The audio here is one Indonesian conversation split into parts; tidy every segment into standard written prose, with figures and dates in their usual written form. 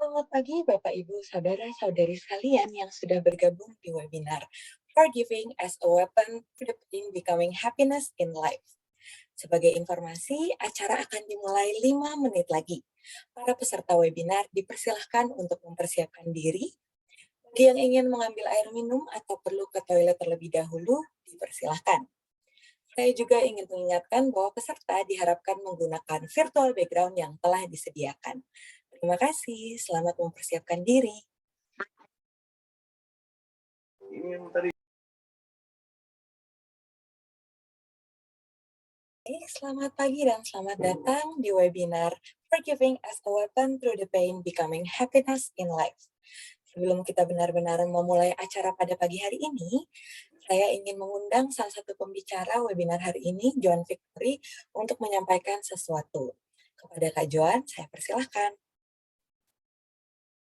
Selamat pagi Bapak Ibu Saudara-saudari sekalian yang sudah bergabung di webinar Forgiving as a Weapon in Becoming Happiness in Life. Sebagai informasi, acara akan dimulai 5 menit lagi. Para peserta webinar dipersilahkan untuk mempersiapkan diri. Bagi yang ingin mengambil air minum atau perlu ke toilet terlebih dahulu, dipersilahkan. Saya juga ingin mengingatkan bahwa peserta diharapkan menggunakan virtual background yang telah disediakan. Terima kasih, selamat mempersiapkan diri. Selamat pagi dan selamat datang di webinar Forgiving as a Weapon Through the Pain Becoming Happiness in Life. Sebelum kita benar-benar memulai acara pada pagi hari ini, saya ingin mengundang salah satu pembicara webinar hari ini, Joan Victory, untuk menyampaikan sesuatu. Kepada Kak Joan, saya persilahkan.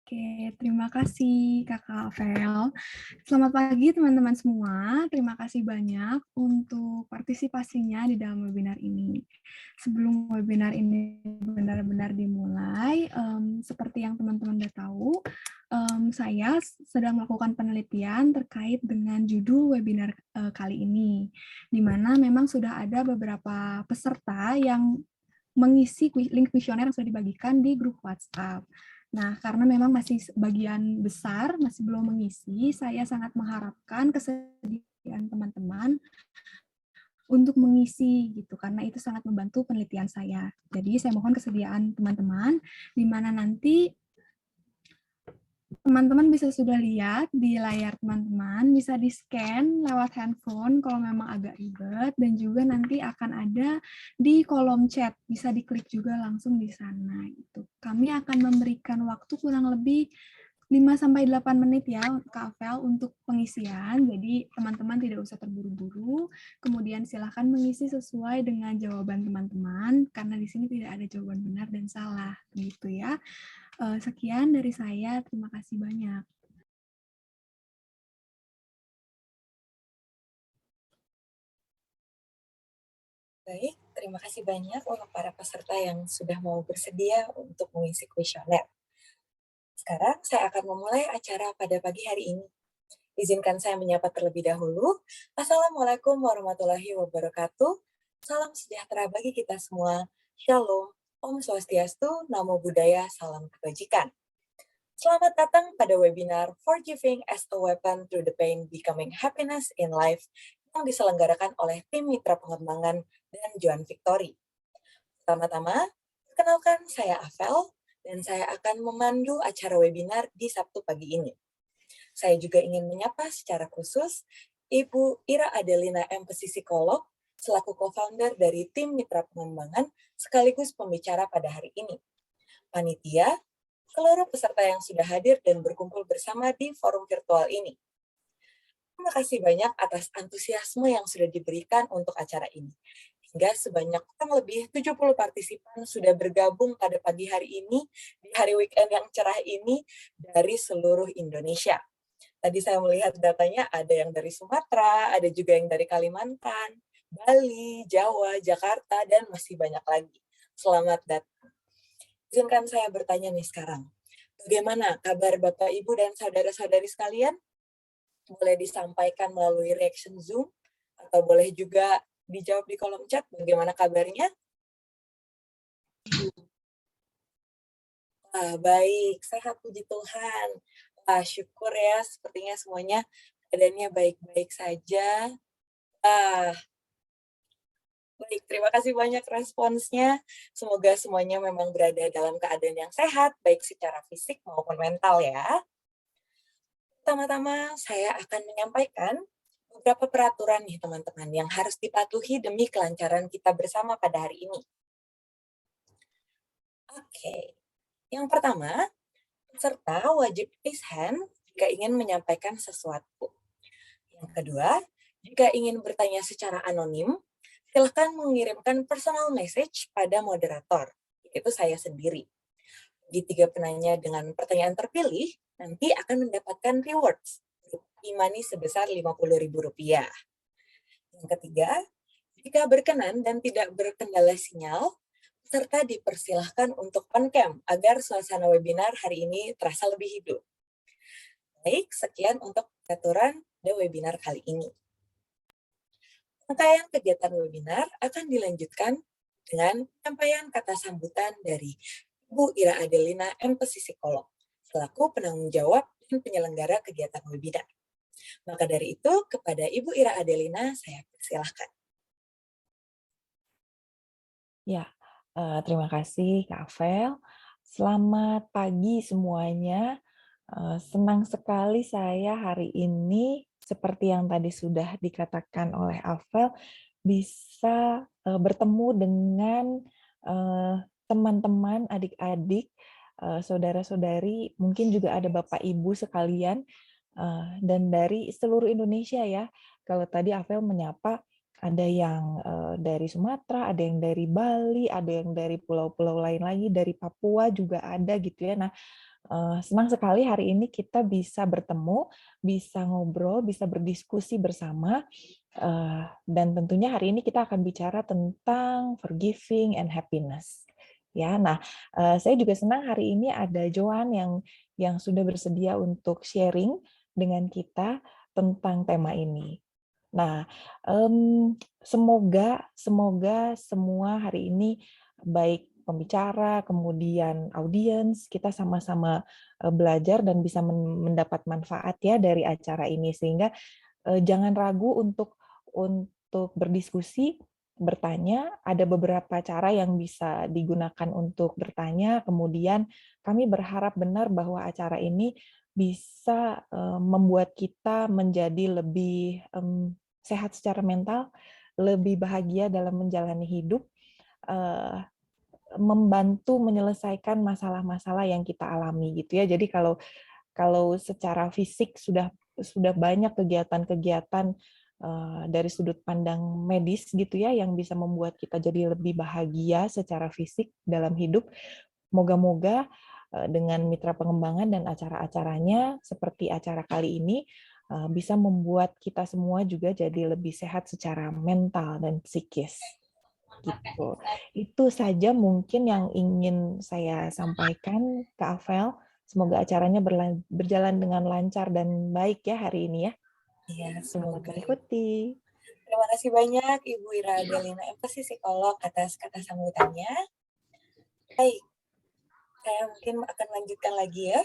Oke, terima kasih Kakak Vel. Selamat pagi teman-teman semua. Terima kasih banyak untuk partisipasinya di dalam webinar ini. Sebelum webinar ini benar-benar dimulai, seperti yang teman-teman udah tahu, saya sedang melakukan penelitian terkait dengan judul webinar kali ini, di mana memang sudah ada beberapa peserta yang mengisi link kuesioner yang sudah dibagikan di grup WhatsApp. Nah, karena memang masih sebagian besar masih belum mengisi, saya sangat mengharapkan kesediaan teman-teman untuk mengisi gitu, karena itu sangat membantu penelitian saya. Jadi saya mohon kesediaan teman-teman, di mana nanti teman-teman bisa sudah lihat di layar teman-teman, bisa di-scan lewat handphone kalau memang agak ribet, dan juga nanti akan ada di kolom chat, bisa diklik juga langsung di sana. Gitu. Kami akan memberikan waktu kurang lebih 5-8 menit ya Kak Avel untuk pengisian, jadi teman-teman tidak usah terburu-buru, kemudian silahkan mengisi sesuai dengan jawaban teman-teman, karena di sini tidak ada jawaban benar dan salah, gitu ya. Sekian dari saya, terima kasih banyak. Baik, terima kasih banyak untuk para peserta yang sudah mau bersedia untuk mengisi kuesioner. Sekarang saya akan memulai acara pada pagi hari ini. Izinkan saya menyapa terlebih dahulu. Assalamualaikum warahmatullahi wabarakatuh. Salam sejahtera bagi kita semua. Shalom, Om Swastiastu, Namo Buddhaya, Salam Kebajikan. Selamat datang pada webinar Forgiving as a Weapon Through the Pain Becoming Happiness in Life yang diselenggarakan oleh tim Mitra Pengembangan dan Joan Victory. Pertama-tama, perkenalkan saya Avel, dan saya akan memandu acara webinar di Sabtu pagi ini. Saya juga ingin menyapa secara khusus Ibu Ira Adelina MPC Psikolog, selaku co-founder dari tim Mitra Pengembangan sekaligus pembicara pada hari ini. Panitia, seluruh peserta yang sudah hadir dan berkumpul bersama di forum virtual ini. Terima kasih banyak atas antusiasme yang sudah diberikan untuk acara ini. Hingga sebanyak kurang lebih 70 partisipan sudah bergabung pada pagi hari ini, di hari weekend yang cerah ini, dari seluruh Indonesia. Tadi saya melihat datanya ada yang dari Sumatera, ada juga yang dari Kalimantan, Bali, Jawa, Jakarta, dan masih banyak lagi. Selamat datang. Izinkan saya bertanya nih sekarang. Bagaimana kabar Bapak, Ibu, dan saudara-saudari sekalian? Boleh disampaikan melalui reaction Zoom, atau boleh juga dijawab di kolom chat bagaimana kabarnya? Baik, sehat puji Tuhan. Syukur ya, sepertinya semuanya keadaannya baik-baik saja. Baik, terima kasih banyak responsnya. Semoga semuanya memang berada dalam keadaan yang sehat, baik secara fisik maupun mental ya. Pertama-tama, saya akan menyampaikan beberapa peraturan nih teman-teman yang harus dipatuhi demi kelancaran kita bersama pada hari ini. Oke, yang pertama, peserta wajib raise hand jika ingin menyampaikan sesuatu. Yang kedua, jika ingin bertanya secara anonim, silakan mengirimkan personal message pada moderator, yaitu saya sendiri. Bagi 3 penanya dengan pertanyaan terpilih, nanti akan mendapatkan rewards, e-money sebesar Rp50.000. Yang ketiga, jika berkenan dan tidak berkendala sinyal, Peserta dipersilahkan untuk on-cam agar suasana webinar hari ini terasa lebih hidup. Baik, sekian untuk peraturan pada webinar kali ini. Rangkaian kegiatan webinar akan dilanjutkan dengan penyampaian kata sambutan dari Ibu Ira Adelina, MPC Psikolog, selaku penanggung jawab dan penyelenggara kegiatan webinar. Maka dari itu, kepada Ibu Ira Adelina, saya persilahkan. Ya, terima kasih Kak Vel. Selamat pagi semuanya. Senang sekali saya hari ini, seperti yang tadi sudah dikatakan oleh Avel, bisa bertemu dengan teman-teman, adik-adik, saudara-saudari, mungkin juga ada Bapak Ibu sekalian, dan dari seluruh Indonesia ya. Kalau tadi Avel menyapa, ada yang dari Sumatera, ada yang dari Bali, ada yang dari pulau-pulau lain lagi, dari Papua juga ada gitu ya. Nah, senang sekali hari ini kita bisa bertemu, bisa ngobrol, bisa berdiskusi bersama, dan tentunya hari ini kita akan bicara tentang forgiving and happiness. Ya, nah saya juga senang hari ini ada Joan yang sudah bersedia untuk sharing dengan kita tentang tema ini. Nah, semoga semua hari ini baik pembicara, kemudian audiens, kita sama-sama belajar dan bisa mendapat manfaat ya dari acara ini, sehingga jangan ragu untuk berdiskusi, bertanya. Ada beberapa cara yang bisa digunakan untuk bertanya. Kemudian kami berharap benar bahwa acara ini bisa membuat kita menjadi lebih sehat secara mental, lebih bahagia dalam menjalani hidup, membantu menyelesaikan masalah-masalah yang kita alami gitu ya. Jadi kalau secara fisik sudah banyak kegiatan-kegiatan dari sudut pandang medis gitu ya yang bisa membuat kita jadi lebih bahagia secara fisik dalam hidup. Moga-moga dengan mitra pengembangan dan acara-acaranya seperti acara kali ini bisa membuat kita semua juga jadi lebih sehat secara mental dan psikis. Gitu. Itu saja mungkin yang ingin saya sampaikan ke Avel. Semoga acaranya berjalan dengan lancar dan baik ya hari ini ya. Ya, Selamat semoga. mengikuti. Terima kasih banyak Ibu Ira Adelina, MPC Psikolog, atas kata sambutannya. Baik, saya mungkin akan lanjutkan lagi ya.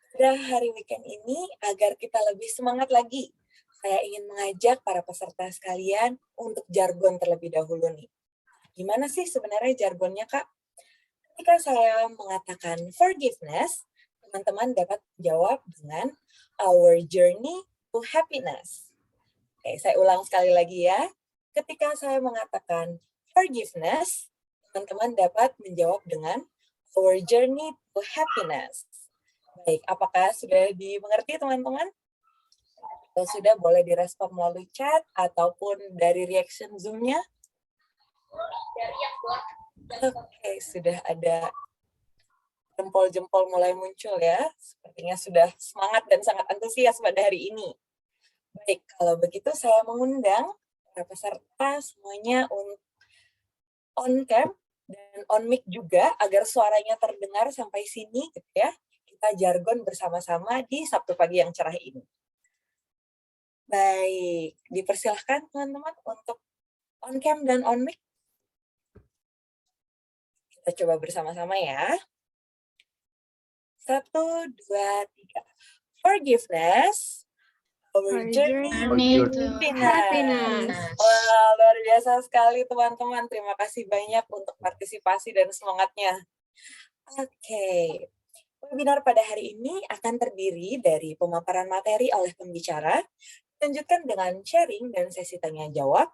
Pada hari weekend ini, agar kita lebih semangat lagi, saya ingin mengajak para peserta sekalian untuk jargon terlebih dahulu nih. Gimana sih sebenarnya jargonnya, Kak? Ketika saya mengatakan forgiveness, teman-teman dapat menjawab dengan our journey to happiness. Oke, saya ulang sekali lagi ya. Ketika saya mengatakan forgiveness, teman-teman dapat menjawab dengan our journey to happiness. Baik, apakah sudah dimengerti teman-teman? Kalau sudah, boleh direspon melalui chat ataupun dari reaction Zoom-nya. Oke, sudah ada jempol-jempol mulai muncul ya. Sepertinya sudah semangat dan sangat antusias pada hari ini. Baik, kalau begitu saya mengundang para peserta semuanya on cam dan on mic juga agar suaranya terdengar sampai sini gitu ya. Kita jargon bersama-sama di Sabtu pagi yang cerah ini. Baik, dipersilahkan teman-teman untuk on cam dan on mic. Kita coba bersama-sama ya. 1, 2, 3. Forgiveness, our journey to happiness. Wah, luar biasa sekali teman-teman. Terima kasih banyak untuk partisipasi dan semangatnya. Oke, webinar pada hari ini akan terdiri dari pemaparan materi oleh pembicara, dilanjutkan dengan sharing dan sesi tanya-jawab,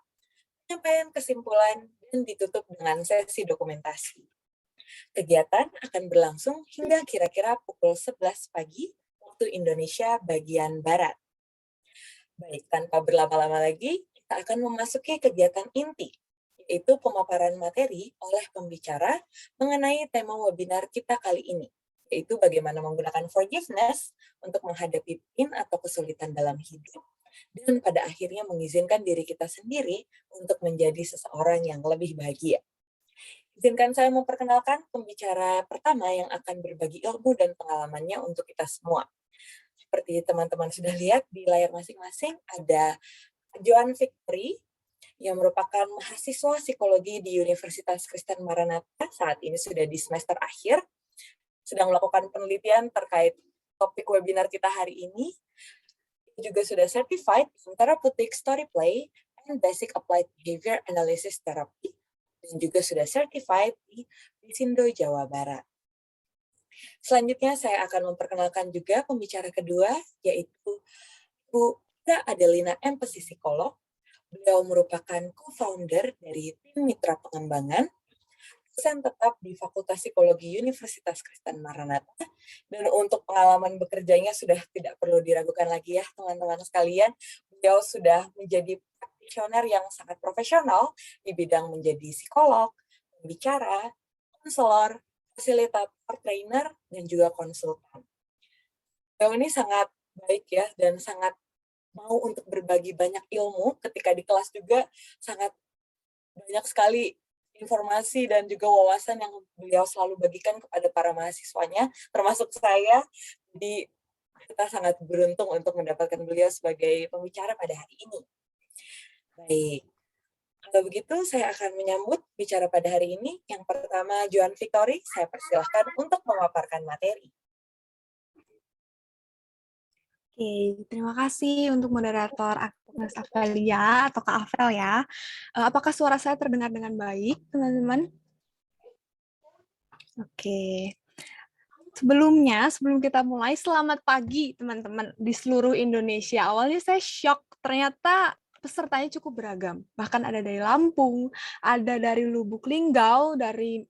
penyampaian kesimpulan, dan ditutup dengan sesi dokumentasi. Kegiatan akan berlangsung hingga kira-kira pukul 11 pagi waktu Indonesia bagian Barat. Baik, tanpa berlama-lama lagi, kita akan memasuki kegiatan inti, yaitu pemaparan materi oleh pembicara mengenai tema webinar kita kali ini, yaitu bagaimana menggunakan forgiveness untuk menghadapi pain atau kesulitan dalam hidup, dan pada akhirnya mengizinkan diri kita sendiri untuk menjadi seseorang yang lebih bahagia. Izinkan saya memperkenalkan pembicara pertama yang akan berbagi ilmu dan pengalamannya untuk kita semua. Seperti teman-teman sudah lihat di layar masing-masing, ada Joan Victory, yang merupakan mahasiswa psikologi di Universitas Kristen Maranatha, saat ini sudah di semester akhir, sedang melakukan penelitian terkait topik webinar kita hari ini. Juga sudah certified in Therapeutic Story Play and Basic Applied Behavior Analysis Therapy, dan juga sudah certified di Bisindo, Jawa Barat. Selanjutnya saya akan memperkenalkan juga pembicara kedua, yaitu Bu Ida Adelina Empesi Psikolog. Beliau merupakan co-founder dari tim Mitra Pengembangan, dosen tetap di Fakultas Psikologi Universitas Kristen Maranatha, dan untuk pengalaman bekerjanya sudah tidak perlu diragukan lagi ya teman-teman sekalian. Beliau sudah menjadi praktisioner yang sangat profesional di bidang menjadi psikolog, pembicara, konselor, fasilitator, trainer, dan juga konsultan. Beliau ini sangat baik ya, dan sangat mau untuk berbagi banyak ilmu. Ketika di kelas juga sangat banyak sekali informasi dan juga wawasan yang beliau selalu bagikan kepada para mahasiswanya, termasuk saya. Jadi kita sangat beruntung untuk mendapatkan beliau sebagai pembicara pada hari ini. Baik, kalau begitu saya akan menyambut bicara pada hari ini. Yang pertama, Joan Victory, saya persilahkan untuk memaparkan materi. Oke, terima kasih untuk moderator Agnes Afelia atau Kak Afel ya. Apakah suara saya terdengar dengan baik, teman-teman? Oke. Sebelum kita mulai, selamat pagi teman-teman di seluruh Indonesia. Awalnya saya shock, ternyata pesertanya cukup beragam. Bahkan ada dari Lampung, ada dari Lubuk Linggau, dari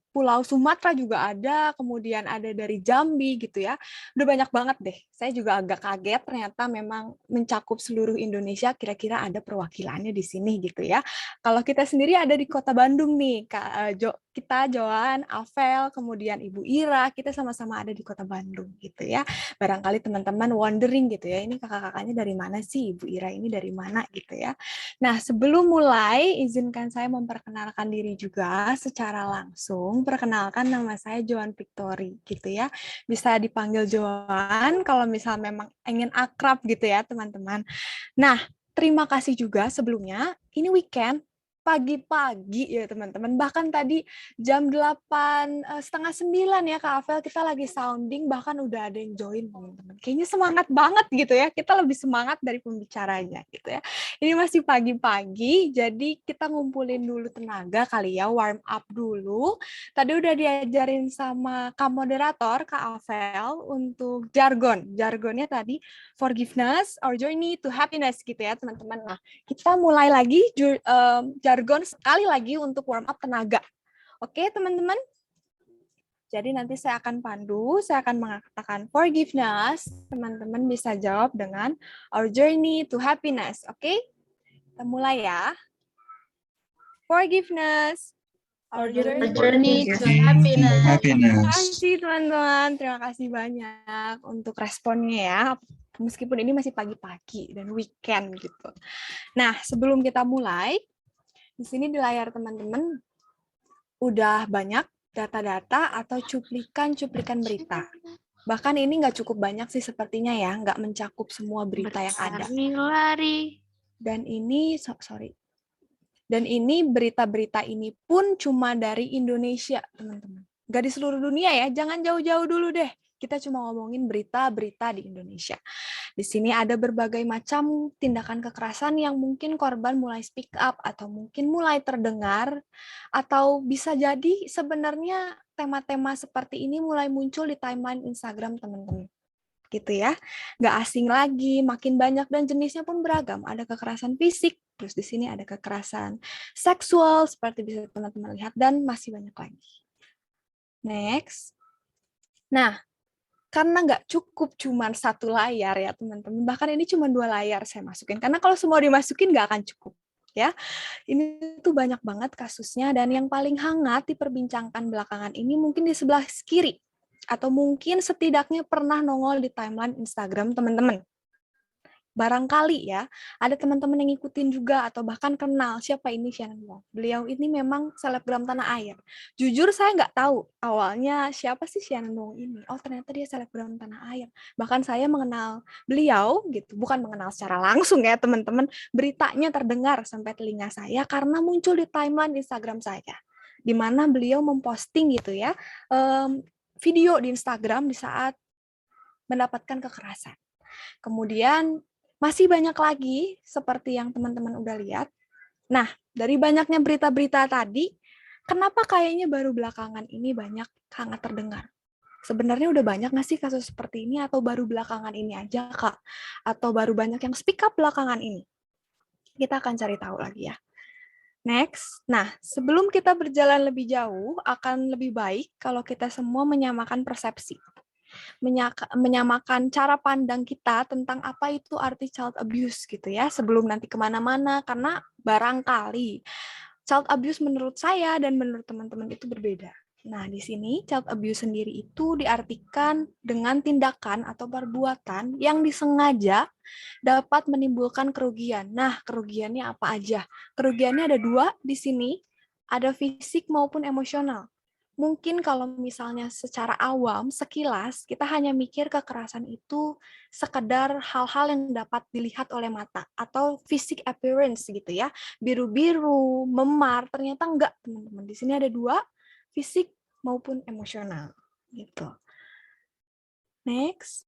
Pulau Sumatera juga ada, kemudian ada dari Jambi gitu ya. Udah banyak banget deh. Saya juga agak kaget ternyata memang mencakup seluruh Indonesia, kira-kira ada perwakilannya di sini gitu ya. Kalau kita sendiri ada di Kota Bandung nih, kita Joan, Avel, kemudian Ibu Ira, kita sama-sama ada di Kota Bandung gitu ya. Barangkali teman-teman wondering gitu ya, ini kakak-kakaknya dari mana sih, Ibu Ira ini dari mana gitu ya. Nah, sebelum mulai, izinkan saya memperkenalkan diri juga secara langsung. Perkenalkan, nama saya Joan Victory gitu ya. Bisa dipanggil Joan kalau misal memang ingin akrab gitu ya, teman-teman. Nah, terima kasih juga sebelumnya. Ini weekend, pagi-pagi ya teman-teman. Bahkan tadi jam 8, setengah 9 ya Kak Avel, kita lagi sounding, bahkan udah ada yang join teman-teman. Kayaknya semangat banget gitu ya. Kita lebih semangat dari pembicaranya gitu ya. Ini masih pagi-pagi, jadi kita ngumpulin dulu tenaga kali ya, warm up dulu. Tadi udah diajarin sama Kak Moderator, Kak Avel, untuk jargon. Jargonnya tadi forgiveness, our journey to happiness gitu ya teman-teman. Nah, kita mulai lagi jargon sekali lagi untuk warm up tenaga. Oke teman-teman? Jadi nanti saya akan pandu, saya akan mengatakan forgiveness, teman-teman bisa jawab dengan our journey to happiness. Oke? Kita mulai ya. Forgiveness, our journey to happiness. Terima kasih teman-teman, terima kasih banyak untuk responnya ya. Meskipun ini masih pagi-pagi dan weekend gitu. Nah, sebelum kita mulai, di sini di layar teman-teman udah banyak data-data atau cuplikan-cuplikan berita. Bahkan ini nggak cukup banyak sih sepertinya ya, nggak mencakup semua berita yang ada. Dan ini, Dan ini berita-berita ini pun cuma dari Indonesia, teman-teman. Nggak di seluruh dunia ya, jangan jauh-jauh dulu deh. Kita cuma ngomongin berita-berita di Indonesia. Di sini ada berbagai macam tindakan kekerasan yang mungkin korban mulai speak up atau mungkin mulai terdengar, atau bisa jadi sebenarnya tema-tema seperti ini mulai muncul di timeline Instagram teman-teman. Gitu ya, nggak asing lagi, makin banyak dan jenisnya pun beragam. Ada kekerasan fisik, terus di sini ada kekerasan seksual, seperti bisa teman-teman lihat, dan masih banyak lagi. Next. Nah, karena nggak cukup cuma satu layar ya teman-teman, bahkan ini cuma 2 layar saya masukin, karena kalau semua dimasukin nggak akan cukup. Ya, ini tuh banyak banget kasusnya, dan yang paling hangat diperbincangkan belakangan ini mungkin di sebelah kiri, atau mungkin setidaknya pernah nongol di timeline Instagram teman-teman. barangkali ya, ada teman-teman yang ngikutin juga atau bahkan kenal siapa ini Shannon Wong. Beliau ini memang selebgram tanah air. Jujur saya nggak tahu awalnya siapa sih Shannon Wong ini. Oh ternyata dia selebgram tanah air. Bahkan saya mengenal beliau gitu, bukan mengenal secara langsung ya teman-teman. Beritanya terdengar sampai telinga saya karena muncul di timeline Instagram saya, di mana beliau memposting gitu ya video di Instagram di saat mendapatkan kekerasan. Kemudian masih banyak lagi seperti yang teman-teman udah lihat. Nah, dari banyaknya berita-berita tadi, kenapa kayaknya baru belakangan ini banyak hangat terdengar? Sebenarnya udah banyak nggak sih kasus seperti ini atau baru belakangan ini aja, Kak? Atau baru banyak yang speak up belakangan ini? Kita akan cari tahu lagi ya. Next. Nah, sebelum kita berjalan lebih jauh, akan lebih baik kalau kita semua menyamakan persepsi. Menyamakan cara pandang kita tentang apa itu arti child abuse gitu ya, sebelum nanti kemana-mana, karena barangkali child abuse menurut saya dan menurut teman-teman itu berbeda. Nah, di sini child abuse sendiri itu diartikan dengan tindakan atau perbuatan yang disengaja dapat menimbulkan kerugian. Nah, kerugiannya apa aja? Kerugiannya ada 2 di sini, ada fisik maupun emosional. Mungkin kalau misalnya secara awam, sekilas, kita hanya mikir kekerasan itu sekedar hal-hal yang dapat dilihat oleh mata, atau fisik appearance gitu ya, biru-biru, memar, ternyata enggak teman-teman. Di sini ada 2, fisik maupun emosional. Gitu. Next.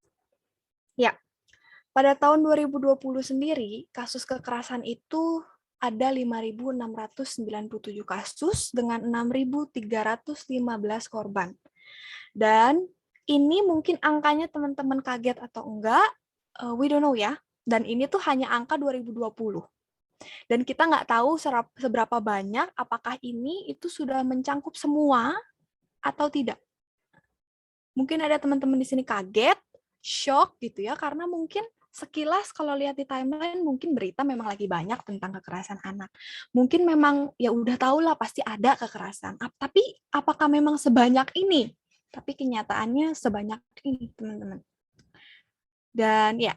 Ya, pada tahun 2020 sendiri, kasus kekerasan itu ada 5.697 kasus dengan 6.315 korban. Dan ini mungkin angkanya teman-teman kaget atau enggak, we don't know ya. Dan ini tuh hanya angka 2020. Dan kita nggak tahu seberapa banyak, apakah ini itu sudah mencangkup semua atau tidak. Mungkin ada teman-teman di sini kaget, shock gitu ya, karena mungkin sekilas kalau lihat di timeline mungkin berita memang lagi banyak tentang kekerasan anak. Mungkin memang ya udah tahu lah pasti ada kekerasan. Tapi apakah memang sebanyak ini? Tapi kenyataannya sebanyak ini, teman-teman. Dan ya,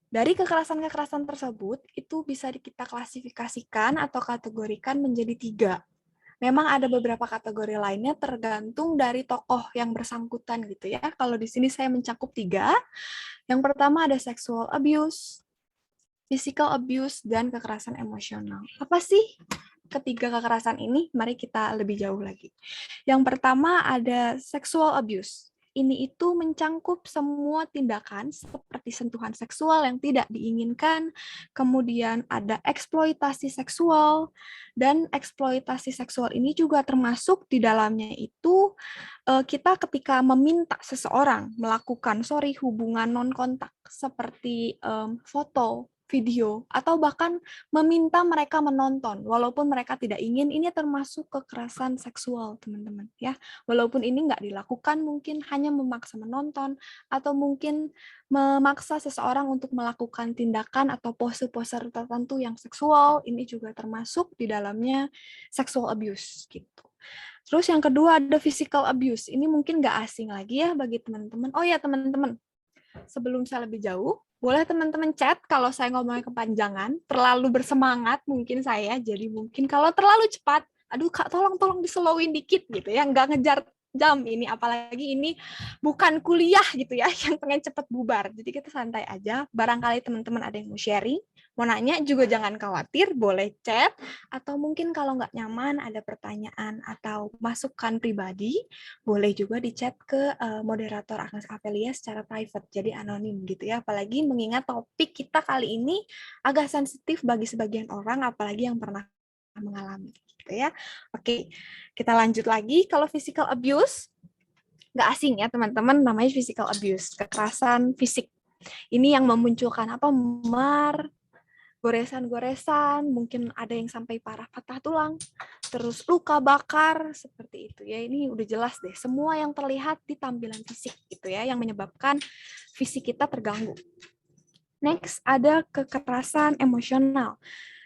dari kekerasan-kekerasan tersebut itu bisa kita klasifikasikan atau kategorikan menjadi 3. Memang ada beberapa kategori lainnya tergantung dari tokoh yang bersangkutan gitu ya. Kalau di sini saya mencakup 3. Yang pertama ada sexual abuse, physical abuse, dan kekerasan emosional. Apa sih ketiga kekerasan ini? Mari kita lebih jauh lagi. Yang pertama ada sexual abuse. Ini itu mencangkup semua tindakan seperti sentuhan seksual yang tidak diinginkan, kemudian ada eksploitasi seksual, dan eksploitasi seksual ini juga termasuk di dalamnya itu kita ketika meminta seseorang melakukan hubungan non-kontak seperti foto, video, atau bahkan meminta mereka menonton walaupun mereka tidak ingin, ini termasuk kekerasan seksual, teman-teman ya. Walaupun ini nggak dilakukan, mungkin hanya memaksa menonton atau mungkin memaksa seseorang untuk melakukan tindakan atau pose-pose tertentu yang seksual, ini juga termasuk di dalamnya sexual abuse gitu. Terus yang kedua ada physical abuse. Ini mungkin nggak asing lagi ya bagi teman-teman. Oh ya teman-teman, sebelum saya lebih jauh, boleh teman-teman chat kalau saya ngomongnya kepanjangan, terlalu bersemangat mungkin saya, jadi mungkin kalau terlalu cepat, aduh Kak tolong dislowin dikit gitu ya, nggak ngejar jam ini, apalagi ini bukan kuliah gitu ya, yang pengen cepet bubar. Jadi kita santai aja, barangkali teman-teman ada yang mau sharing, mau nanya juga jangan khawatir, boleh chat, atau mungkin kalau nggak nyaman ada pertanyaan atau masukan pribadi, boleh juga di-chat ke moderator Agnes Apelia secara private, jadi anonim gitu ya. Apalagi mengingat topik kita kali ini agak sensitif bagi sebagian orang, apalagi yang pernah mengalami gitu ya. Oke, kita lanjut lagi. Kalau physical abuse, nggak asing ya teman-teman, namanya physical abuse, kekerasan fisik. Ini yang memunculkan apa? Memar, goresan-goresan, mungkin ada yang sampai parah patah tulang, terus luka bakar, seperti itu ya. Ini udah jelas deh, semua yang terlihat di tampilan fisik gitu ya, yang menyebabkan fisik kita terganggu. Next, ada kekerasan emosional.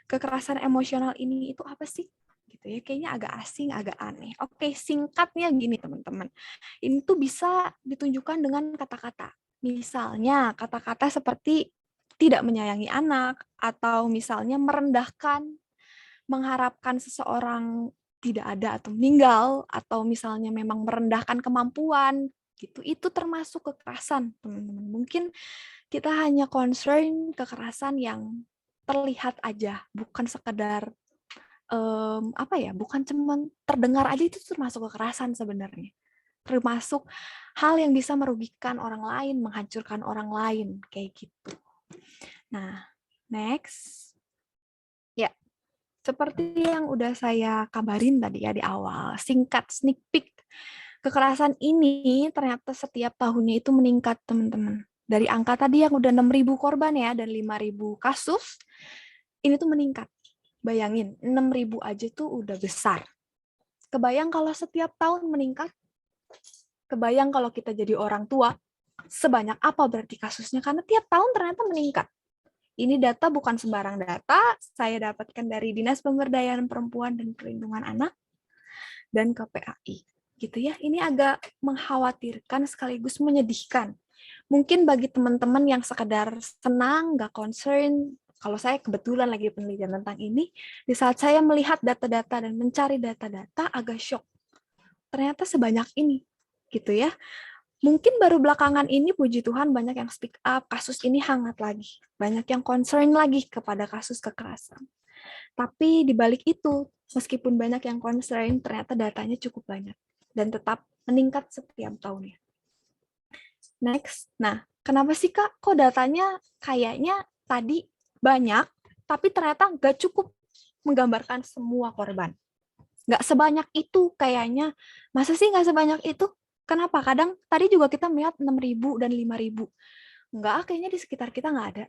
Kekerasan emosional ini itu apa sih? Gitu ya, kayaknya agak asing, agak aneh. Oke, singkatnya gini teman-teman. Ini tuh bisa ditunjukkan dengan kata-kata. Misalnya, kata-kata seperti tidak menyayangi anak, atau misalnya merendahkan, mengharapkan seseorang tidak ada atau meninggal, atau misalnya memang merendahkan kemampuan, gitu. Itu termasuk kekerasan, teman-teman. Mungkin kita hanya concern kekerasan yang terlihat aja, bukan sekedar bukan cuma terdengar aja, itu termasuk kekerasan sebenarnya. Termasuk hal yang bisa merugikan orang lain, menghancurkan orang lain, kayak gitu. Nah, next. Ya, seperti yang udah saya kabarin tadi ya di awal, singkat sneak peek. Kekerasan ini ternyata setiap tahunnya itu meningkat, teman-teman. Dari angka tadi yang udah 6.000 korban ya, dan 5.000 kasus, ini tuh meningkat. Bayangin, 6.000 aja tuh udah besar. Kebayang kalau setiap tahun meningkat? Kebayang kalau kita jadi orang tua, sebanyak apa berarti kasusnya? Karena tiap tahun ternyata meningkat. Ini data bukan sembarang data, saya dapatkan dari Dinas Pemberdayaan Perempuan dan Perlindungan Anak dan KPAI. Gitu ya, ini agak mengkhawatirkan sekaligus menyedihkan. Mungkin bagi teman-teman yang sekedar senang, nggak concern, kalau saya kebetulan lagi penelitian tentang ini, di saat saya melihat data-data dan mencari data-data agak shock. Ternyata sebanyak ini, gitu ya. Mungkin baru belakangan ini, puji Tuhan, banyak yang speak up, kasus ini hangat lagi. Banyak yang concern lagi kepada kasus kekerasan. Tapi di balik itu, meskipun banyak yang concern, ternyata datanya cukup banyak. Dan tetap meningkat setiap tahunnya. Next. Nah, kenapa sih Kak, kok datanya kayaknya tadi banyak, tapi ternyata nggak cukup menggambarkan semua korban. Nggak sebanyak itu kayaknya. Masa sih nggak sebanyak itu? Kenapa? Kadang tadi juga kita melihat 6.000 dan 5.000. Nggak, kayaknya di sekitar kita nggak ada.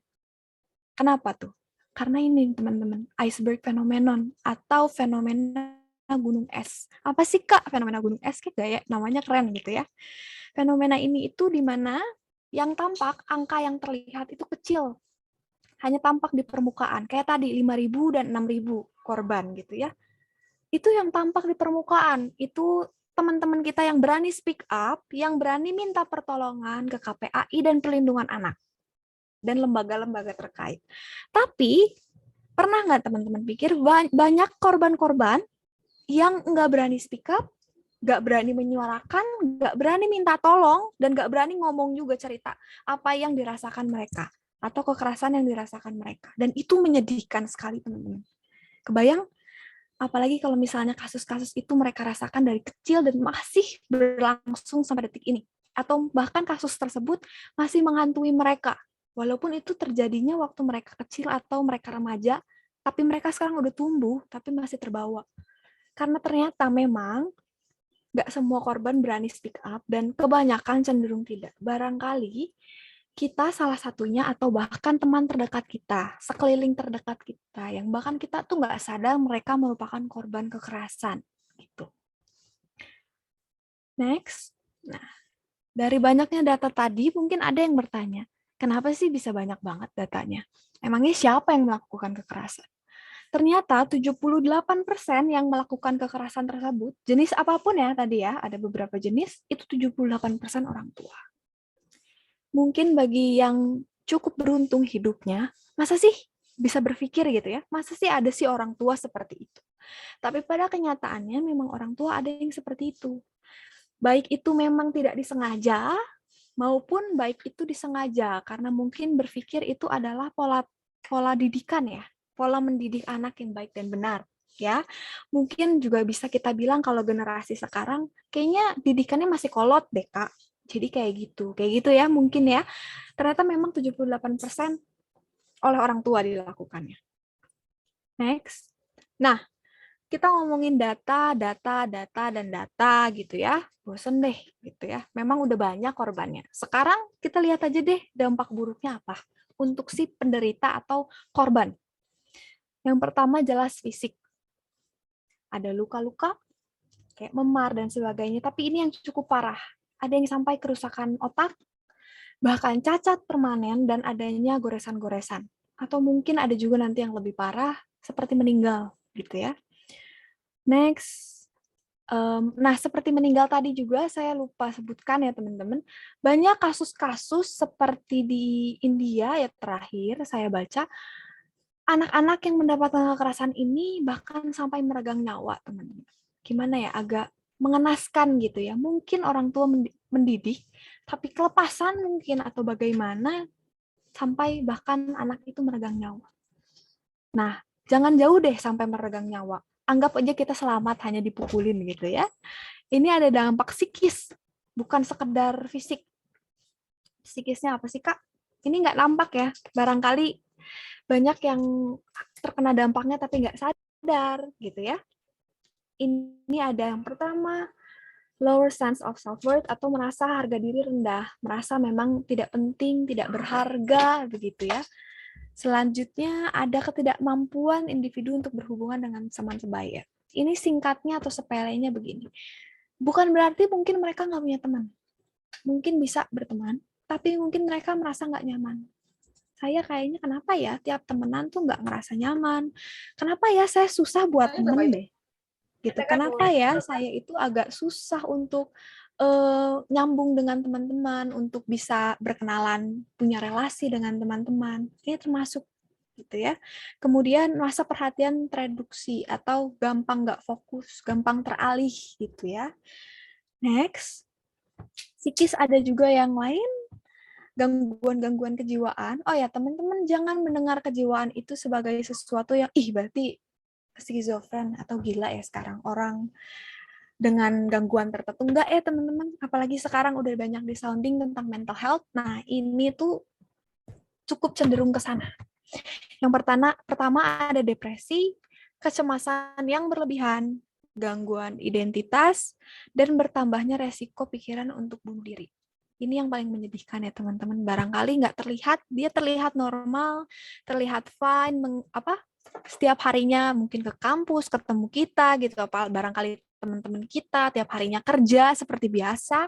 Kenapa tuh? Karena ini teman-teman, iceberg phenomenon atau fenomena gunung es. Apa sih Kak fenomena gunung es? Kayak gaya namanya keren gitu ya. Fenomena ini itu di mana yang tampak, angka yang terlihat itu kecil. Hanya tampak di permukaan. Kayak tadi 5.000 dan 6.000 korban gitu ya. Itu yang tampak di permukaan. Itu teman-teman kita yang berani speak up, yang berani minta pertolongan ke KPAI dan Perlindungan Anak dan lembaga-lembaga terkait. Tapi pernah nggak teman-teman pikir banyak korban-korban yang nggak berani speak up, nggak berani menyuarakan, nggak berani minta tolong, dan nggak berani ngomong juga cerita apa yang dirasakan mereka atau kekerasan yang dirasakan mereka. Dan itu menyedihkan sekali, teman-teman. Kebayang? Apalagi kalau misalnya kasus-kasus itu mereka rasakan dari kecil dan masih berlangsung sampai detik ini. Atau bahkan kasus tersebut masih menghantui mereka. Walaupun itu terjadinya waktu mereka kecil atau mereka remaja, tapi mereka sekarang udah tumbuh, tapi masih terbawa. Karena ternyata memang nggak semua korban berani speak up, dan kebanyakan cenderung tidak. Barangkali kita salah satunya, atau bahkan teman terdekat kita, sekeliling terdekat kita, yang bahkan kita tuh nggak sadar mereka merupakan korban kekerasan. Gitu. Next. Nah, dari banyaknya data tadi, mungkin ada yang bertanya, kenapa sih bisa banyak banget datanya? Emangnya siapa yang melakukan kekerasan? Ternyata 78% yang melakukan kekerasan tersebut, jenis apapun ya tadi ya, ada beberapa jenis, itu 78% orang tua. Mungkin bagi yang cukup beruntung hidupnya, masa sih bisa berpikir gitu ya, masa sih ada sih orang tua seperti itu? Tapi pada kenyataannya memang orang tua ada yang seperti itu. Baik itu memang tidak disengaja, maupun baik itu disengaja, karena mungkin berpikir itu adalah pola didikan ya, pola mendidik anak yang baik dan benar. Ya, mungkin juga bisa kita bilang kalau generasi sekarang kayaknya didikannya masih kolot deh Kak. Jadi kayak gitu ya mungkin ya. Ternyata memang 78% oleh orang tua dilakukannya. Next. Nah, kita ngomongin data dan data gitu ya. Bosen deh gitu ya. Memang udah banyak korbannya. Sekarang kita lihat aja deh dampak buruknya apa untuk si penderita atau korban. Yang pertama jelas fisik. Ada luka-luka, kayak memar dan sebagainya, tapi ini yang cukup parah. Ada yang sampai kerusakan otak, bahkan cacat permanen dan adanya goresan-goresan. Atau mungkin ada juga nanti yang lebih parah, seperti meninggal, gitu ya. Next. Nah, seperti meninggal tadi juga saya lupa sebutkan ya teman-teman, banyak kasus-kasus seperti di India ya terakhir saya baca, anak-anak yang mendapatkan kekerasan ini bahkan sampai meregang nyawa, teman-teman. Gimana ya, agak mengenaskan gitu ya. Mungkin orang tua mendidik, tapi kelepasan mungkin atau bagaimana sampai bahkan anak itu meregang nyawa. Nah, jangan jauh deh sampai meregang nyawa. Anggap aja kita selamat hanya dipukulin gitu ya. Ini ada dampak psikis, bukan sekedar fisik. Psikisnya apa sih, Kak? Ini nggak nampak ya. Barangkali banyak yang terkena dampaknya tapi nggak sadar gitu ya. Ini ada yang pertama, lower sense of self-worth atau merasa harga diri rendah, merasa memang tidak penting, tidak berharga begitu ya. Selanjutnya ada ketidakmampuan individu untuk berhubungan dengan teman sebaya. Ini singkatnya atau sepelenya begini. Bukan berarti mungkin mereka nggak punya teman. Mungkin bisa berteman, tapi mungkin mereka merasa nggak nyaman. Saya kayaknya kenapa ya tiap temenan tuh nggak ngerasa nyaman. Kenapa ya saya susah buat temen deh. Gitu. Kenapa ya saya itu agak susah untuk nyambung dengan teman-teman, untuk bisa berkenalan, punya relasi dengan teman-teman. Ini termasuk gitu ya. Kemudian masa perhatian tereduksi atau gampang nggak fokus, gampang teralih gitu ya. Next, psikis ada juga yang lain, gangguan-gangguan kejiwaan. Oh ya, teman-teman jangan mendengar kejiwaan itu sebagai sesuatu yang berarti skizofren atau gila ya sekarang orang dengan gangguan tertentu. Enggak ya teman-teman, apalagi sekarang udah banyak disounding tentang mental health. Nah, ini tuh cukup cenderung ke sana. Yang pertama ada depresi, kecemasan yang berlebihan, gangguan identitas, dan bertambahnya resiko pikiran untuk bunuh diri. Ini yang paling menyedihkan ya teman-teman. Barangkali nggak terlihat, dia terlihat normal, terlihat fine, setiap harinya mungkin ke kampus, ketemu kita gitu, apa barangkali teman-teman kita tiap harinya kerja seperti biasa,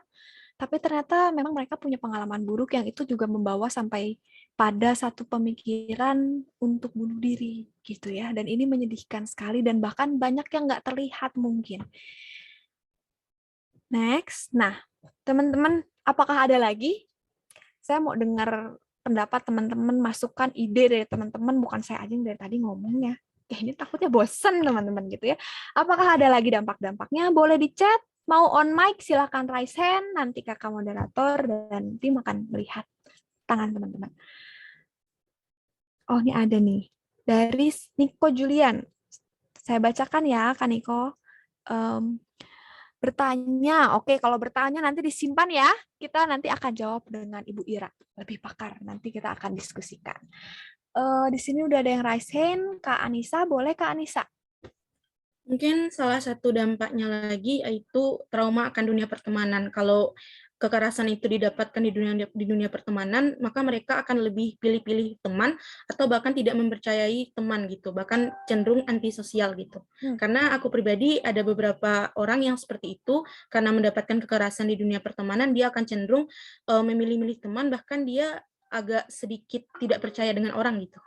tapi ternyata memang mereka punya pengalaman buruk yang itu juga membawa sampai pada satu pemikiran untuk bunuh diri gitu ya. Dan ini menyedihkan sekali dan bahkan banyak yang nggak terlihat mungkin. Next, nah teman-teman, apakah ada lagi? Saya mau dengar pendapat teman-teman, masukan ide dari teman-teman, bukan saya aja yang dari tadi ngomongnya. Ini takutnya bosen teman-teman gitu ya. Apakah ada lagi dampak-dampaknya? Boleh di chat, mau on mic silahkan raise hand, nanti kakak moderator dan tim akan melihat tangan teman-teman. Oh, ini ada nih. Dari Niko Julian. Saya bacakan ya, Kak Niko. Bertanya, oke, kalau bertanya nanti disimpan ya. Kita nanti akan jawab dengan Ibu Ira, lebih pakar. Nanti kita akan diskusikan. Di sini udah ada yang raise hand. Kak Anissa, boleh Kak Anissa? Mungkin salah satu dampaknya lagi yaitu trauma akan dunia pertemanan. Kalau kekerasan itu didapatkan di dunia pertemanan, maka mereka akan lebih pilih-pilih teman atau bahkan tidak mempercayai teman gitu, bahkan cenderung antisosial gitu. Karena aku pribadi ada beberapa orang yang seperti itu, karena mendapatkan kekerasan di dunia pertemanan, dia akan cenderung memilih-milih teman, bahkan dia agak sedikit tidak percaya dengan orang gitu.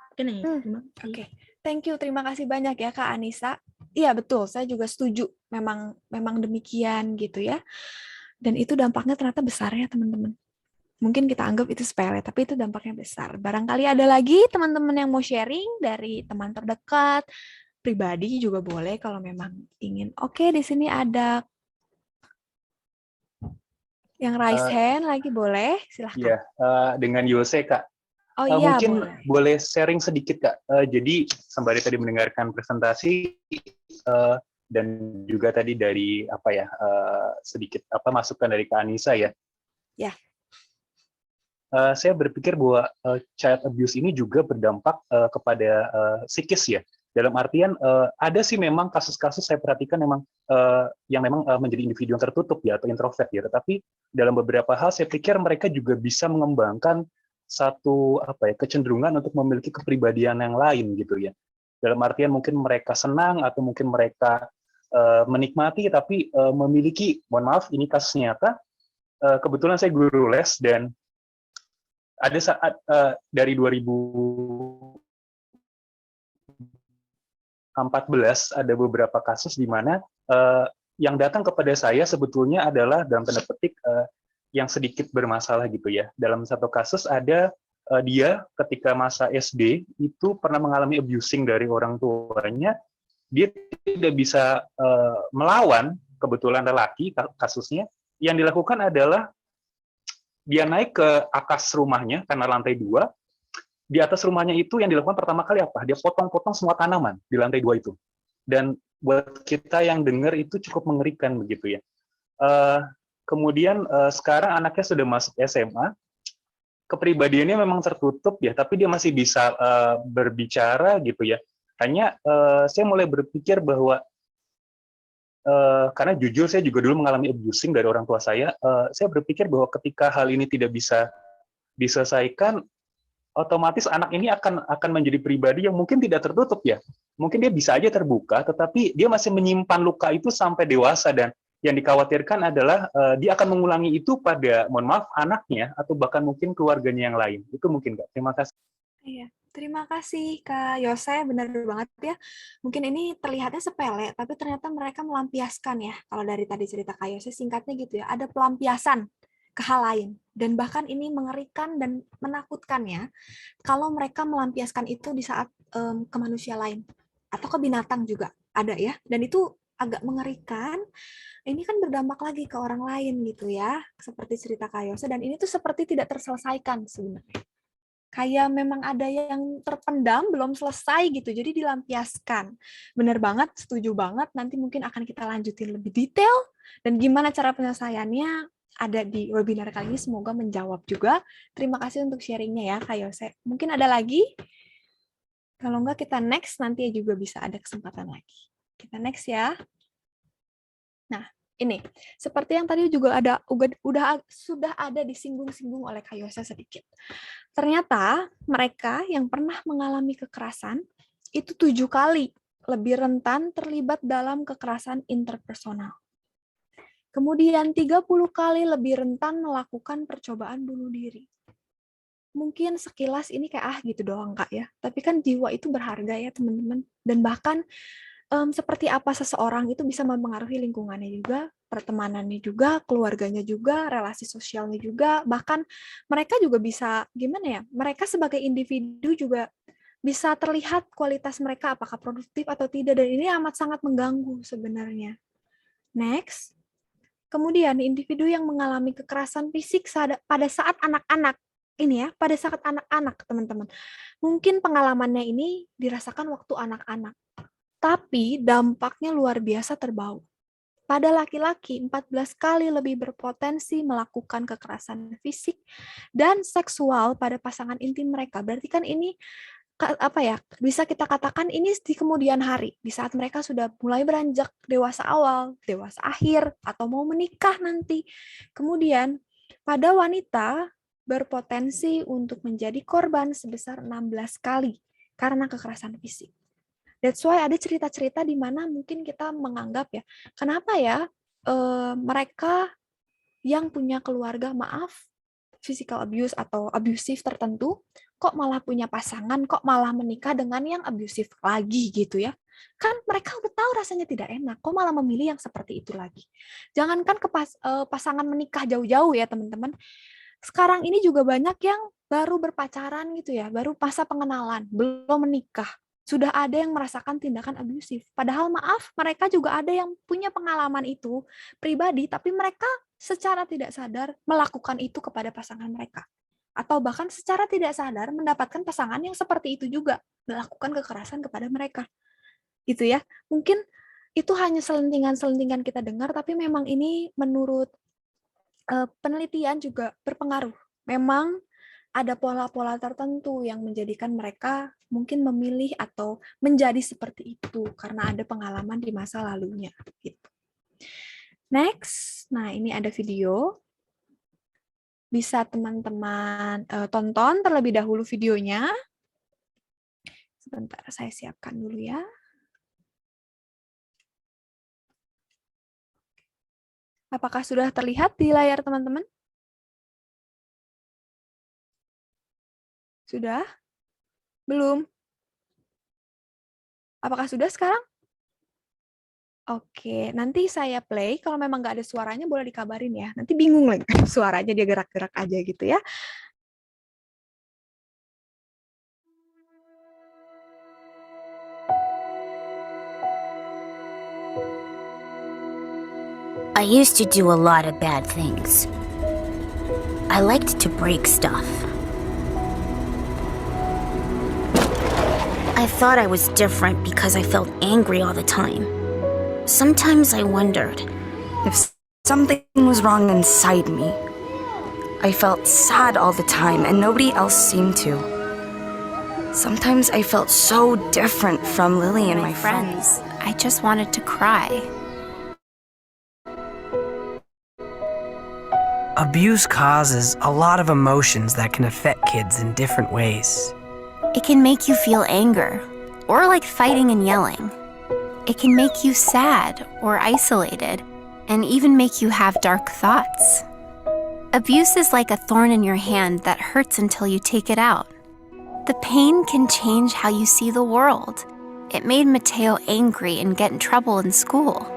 Oke. Thank you, terima kasih banyak ya Kak Anissa. Iya betul, saya juga setuju. Memang demikian gitu ya. Dan itu dampaknya ternyata besar ya teman-teman. Mungkin kita anggap itu sepele, tapi itu dampaknya besar. Barangkali ada lagi teman-teman yang mau sharing dari teman terdekat, pribadi juga boleh kalau memang ingin. Oke, di sini ada yang raise hand lagi, boleh? Silahkan. Iya, dengan Yose, Kak. Oh iya, mungkin boleh sharing sedikit, Kak. Jadi sembari tadi mendengarkan presentasi dan juga tadi dari sedikit masukan dari Kak Anissa ya. Ya. Saya berpikir bahwa child abuse ini juga berdampak kepada psikis ya. Dalam artian ada sih memang kasus-kasus saya perhatikan memang yang memang menjadi individu yang tertutup ya atau introvert ya. Tetapi dalam beberapa hal saya pikir mereka juga bisa mengembangkan satu kecenderungan untuk memiliki kepribadian yang lain gitu ya. Dalam artian mungkin mereka senang atau mungkin mereka menikmati tapi memiliki, mohon maaf ini kasus nyata, kebetulan saya guru les dan ada saat dari 2014 ada beberapa kasus di mana yang datang kepada saya sebetulnya adalah dalam tanda petik yang sedikit bermasalah gitu ya. Dalam satu kasus ada dia ketika masa SD itu pernah mengalami abusing dari orang tuanya, dia tidak bisa melawan, kebetulan lelaki kasusnya, yang dilakukan adalah dia naik ke atas rumahnya karena lantai 2, di atas rumahnya itu yang dilakukan pertama kali apa? Dia potong-potong semua tanaman di lantai 2 itu. Dan buat kita yang dengar itu cukup mengerikan begitu ya. Kemudian sekarang anaknya sudah masuk SMA, kepribadiannya memang tertutup ya, tapi dia masih bisa berbicara gitu ya. Hanya saya mulai berpikir bahwa karena jujur saya juga dulu mengalami abusing dari orang tua saya berpikir bahwa ketika hal ini tidak bisa diselesaikan, otomatis anak ini akan menjadi pribadi yang mungkin tidak tertutup ya. Mungkin dia bisa aja terbuka, tetapi dia masih menyimpan luka itu sampai dewasa, dan yang dikhawatirkan adalah dia akan mengulangi itu pada, mohon maaf, anaknya atau bahkan mungkin keluarganya yang lain. Itu mungkin, Kak. Terima kasih. Iya, terima kasih Kak Yose, benar banget ya. Mungkin ini terlihatnya sepele, tapi ternyata mereka melampiaskan ya. Kalau dari tadi cerita Kak Yose, singkatnya gitu ya, ada pelampiasan ke hal lain. Dan bahkan ini mengerikan dan menakutkan ya, kalau mereka melampiaskan itu di saat ke manusia lain. Atau ke binatang juga ada ya. Dan itu agak mengerikan. Ini kan berdampak lagi ke orang lain gitu ya, seperti cerita Kak Yose. Dan ini tuh seperti tidak terselesaikan sebenarnya. Kayak memang ada yang terpendam, belum selesai gitu, jadi dilampiaskan. Bener banget, setuju banget, nanti mungkin akan kita lanjutin lebih detail, dan gimana cara penyelesaiannya ada di webinar kali ini, semoga menjawab juga. Terima kasih untuk sharingnya ya, Kak Yose. Mungkin ada lagi? Kalau enggak kita next, nanti juga bisa ada kesempatan lagi. Kita next ya. Nah, ini seperti yang tadi juga sudah ada disinggung-singgung oleh Kak Yose sedikit. Ternyata mereka yang pernah mengalami kekerasan itu 7 kali lebih rentan terlibat dalam kekerasan interpersonal. Kemudian 30 kali lebih rentan melakukan percobaan bunuh diri. Mungkin sekilas ini kayak gitu doang Kak ya. Tapi kan jiwa itu berharga ya teman-teman. Dan bahkan seperti apa seseorang itu bisa mempengaruhi lingkungannya juga, pertemanannya juga, keluarganya juga, relasi sosialnya juga, bahkan mereka juga bisa, gimana ya, mereka sebagai individu juga bisa terlihat kualitas mereka apakah produktif atau tidak, dan ini amat sangat mengganggu sebenarnya. Next. Kemudian individu yang mengalami kekerasan fisik pada saat anak-anak, ini ya, pada saat anak-anak teman-teman. Mungkin pengalamannya ini dirasakan waktu anak-anak. Tapi dampaknya luar biasa terbawa. Pada laki-laki, 14 kali lebih berpotensi melakukan kekerasan fisik dan seksual pada pasangan intim mereka. Berarti kan ini bisa kita katakan ini di kemudian hari, di saat mereka sudah mulai beranjak dewasa awal, dewasa akhir, atau mau menikah nanti. Kemudian pada wanita berpotensi untuk menjadi korban sebesar 16 kali karena kekerasan fisik. That's why ada cerita-cerita di mana mungkin kita menganggap ya, kenapa ya mereka yang punya keluarga, maaf, physical abuse atau abusive tertentu, kok malah punya pasangan, kok malah menikah dengan yang abusive lagi gitu ya. Kan mereka udah tahu rasanya tidak enak, kok malah memilih yang seperti itu lagi. Jangankan ke pasangan menikah jauh-jauh ya teman-teman, sekarang ini juga banyak yang baru berpacaran gitu ya, baru masa pengenalan, belum menikah. Sudah ada yang merasakan tindakan abusif. Padahal maaf, mereka juga ada yang punya pengalaman itu pribadi, tapi mereka secara tidak sadar melakukan itu kepada pasangan mereka. Atau bahkan secara tidak sadar mendapatkan pasangan yang seperti itu juga, melakukan kekerasan kepada mereka. Gitu ya. Mungkin itu hanya selentingan-selentingan kita dengar, tapi memang ini menurut penelitian juga berpengaruh. Memang ada pola-pola tertentu yang menjadikan mereka mungkin memilih atau menjadi seperti itu karena ada pengalaman di masa lalunya. Gitu. Next, nah ini ada video. Bisa teman-teman tonton terlebih dahulu videonya. Sebentar, saya siapkan dulu ya. Apakah sudah terlihat di layar teman-teman? Sudah? Belum? Apakah sudah sekarang? Oke, nanti saya play. Kalau memang nggak ada suaranya, boleh dikabarin ya. Nanti bingung lagi suaranya dia gerak-gerak aja gitu ya. I used to do a lot of bad things. I liked to break stuff. I thought I was different because I felt angry all the time. Sometimes I wondered, If something was wrong inside me, I felt sad all the time and nobody else seemed to. Sometimes I felt so different from Lily and my friends. I just wanted to cry. Abuse causes a lot of emotions that can affect kids in different ways. It can make you feel anger, or like fighting and yelling. It can make you sad or isolated, and even make you have dark thoughts. Abuse is like a thorn in your hand that hurts until you take it out. The pain can change how you see the world. It made Mateo angry and get in trouble in school.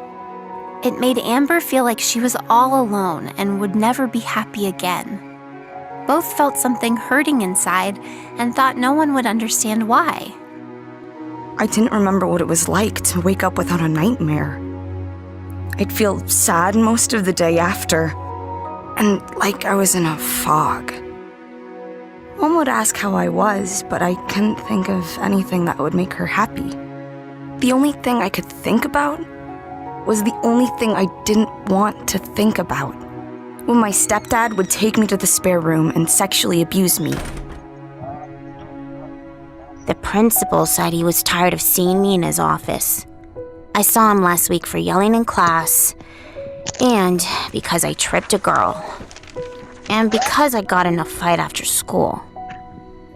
It made Amber feel like she was all alone and would never be happy again. Both felt something hurting inside and thought no one would understand why. I didn't remember what it was like to wake up without a nightmare. I'd feel sad most of the day after, and like I was in a fog. Mom would ask how I was, but I couldn't think of anything that would make her happy. The only thing I could think about was the only thing I didn't want to think about. When my stepdad would take me to the spare room and sexually abuse me. The principal said he was tired of seeing me in his office. I saw him last week for yelling in class, and because I tripped a girl, and because I got in a fight after school.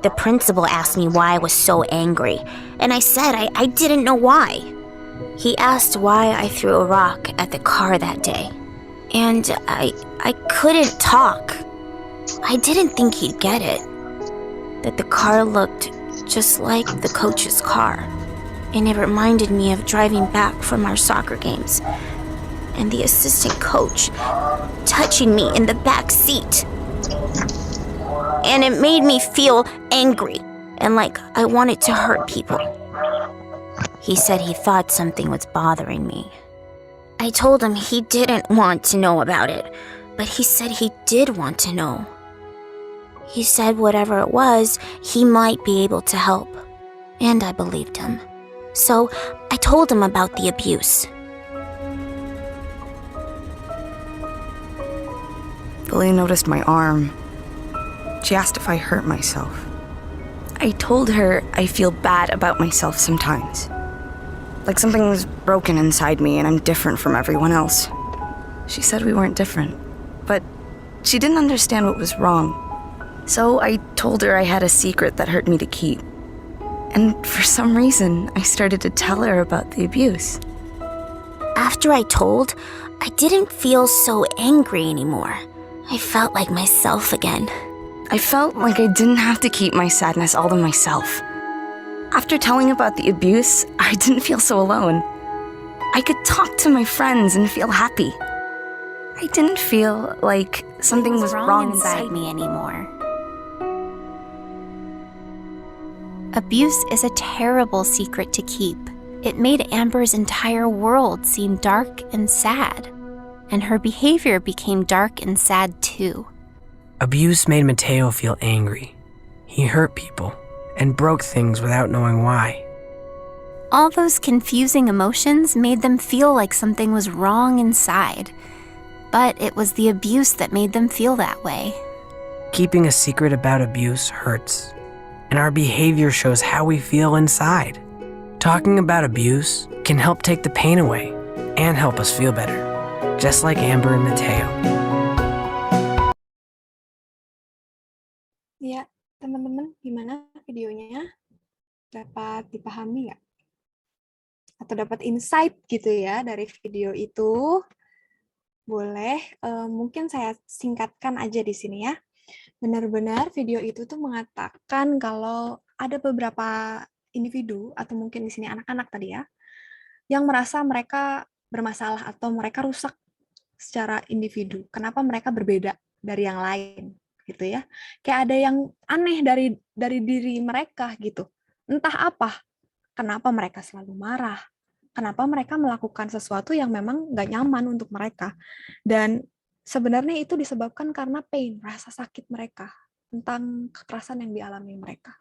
The principal asked me why I was so angry, and I said I didn't know why. He asked why I threw a rock at the car that day, and I couldn't talk. I didn't think he'd get it, that the car looked just like the coach's car, and it reminded me of driving back from our soccer games, and the assistant coach touching me in the back seat. And it made me feel angry and like I wanted to hurt people. He said he thought something was bothering me. I told him he didn't want to know about it, but he said he did want to know. He said whatever it was, he might be able to help. And I believed him. So I told him about the abuse. Lily noticed my arm. She asked if I hurt myself. I told her I feel bad about myself sometimes. Like something was broken inside me and I'm different from everyone else. She said we weren't different, but she didn't understand what was wrong. So I told her I had a secret that hurt me to keep. And for some reason, I started to tell her about the abuse. After I told, I didn't feel so angry anymore. I felt like myself again. I felt like I didn't have to keep my sadness all to myself. After telling about the abuse, I didn't feel so alone. I could talk to my friends and feel happy. I didn't feel like something was wrong inside me anymore. Abuse is a terrible secret to keep. It made Amber's entire world seem dark and sad, and her behavior became dark and sad too. Abuse made Mateo feel angry. He hurt people and broke things without knowing why. All those confusing emotions made them feel like something was wrong inside, but it was the abuse that made them feel that way. Keeping a secret about abuse hurts, and our behavior shows how we feel inside. Talking about abuse can help take the pain away and help us feel better, just like Amber and Mateo. Ya, teman-teman, gimana videonya? Dapat dipahami nggak? Atau dapat insight gitu ya dari video itu? Boleh, mungkin saya singkatkan aja di sini ya. Benar-benar video itu tuh mengatakan kalau ada beberapa individu, atau mungkin di sini anak-anak tadi ya, yang merasa mereka bermasalah atau mereka rusak secara individu. Kenapa mereka berbeda dari yang lain gitu ya? Kayak ada yang aneh dari diri mereka gitu. Entah apa. Kenapa mereka selalu marah? Kenapa mereka melakukan sesuatu yang memang nggak nyaman untuk mereka? Dan sebenarnya itu disebabkan karena pain, rasa sakit mereka tentang kekerasan yang dialami mereka.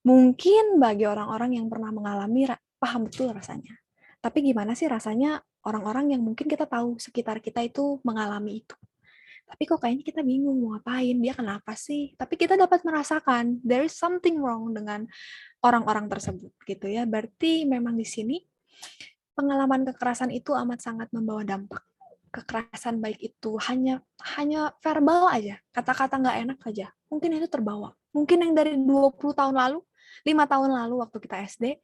Mungkin bagi orang-orang yang pernah mengalami paham betul rasanya. Tapi gimana sih rasanya orang-orang yang mungkin kita tahu sekitar kita itu mengalami itu. Tapi kok kayaknya kita bingung mau ngapain, dia kenapa sih? Tapi kita dapat merasakan there is something wrong dengan orang-orang tersebut gitu ya. Berarti memang di sini pengalaman kekerasan itu amat sangat membawa dampak. Kekerasan baik itu hanya verbal aja, kata-kata nggak enak aja. Mungkin itu terbawa. Mungkin yang dari 20 tahun lalu, 5 tahun lalu waktu kita SD,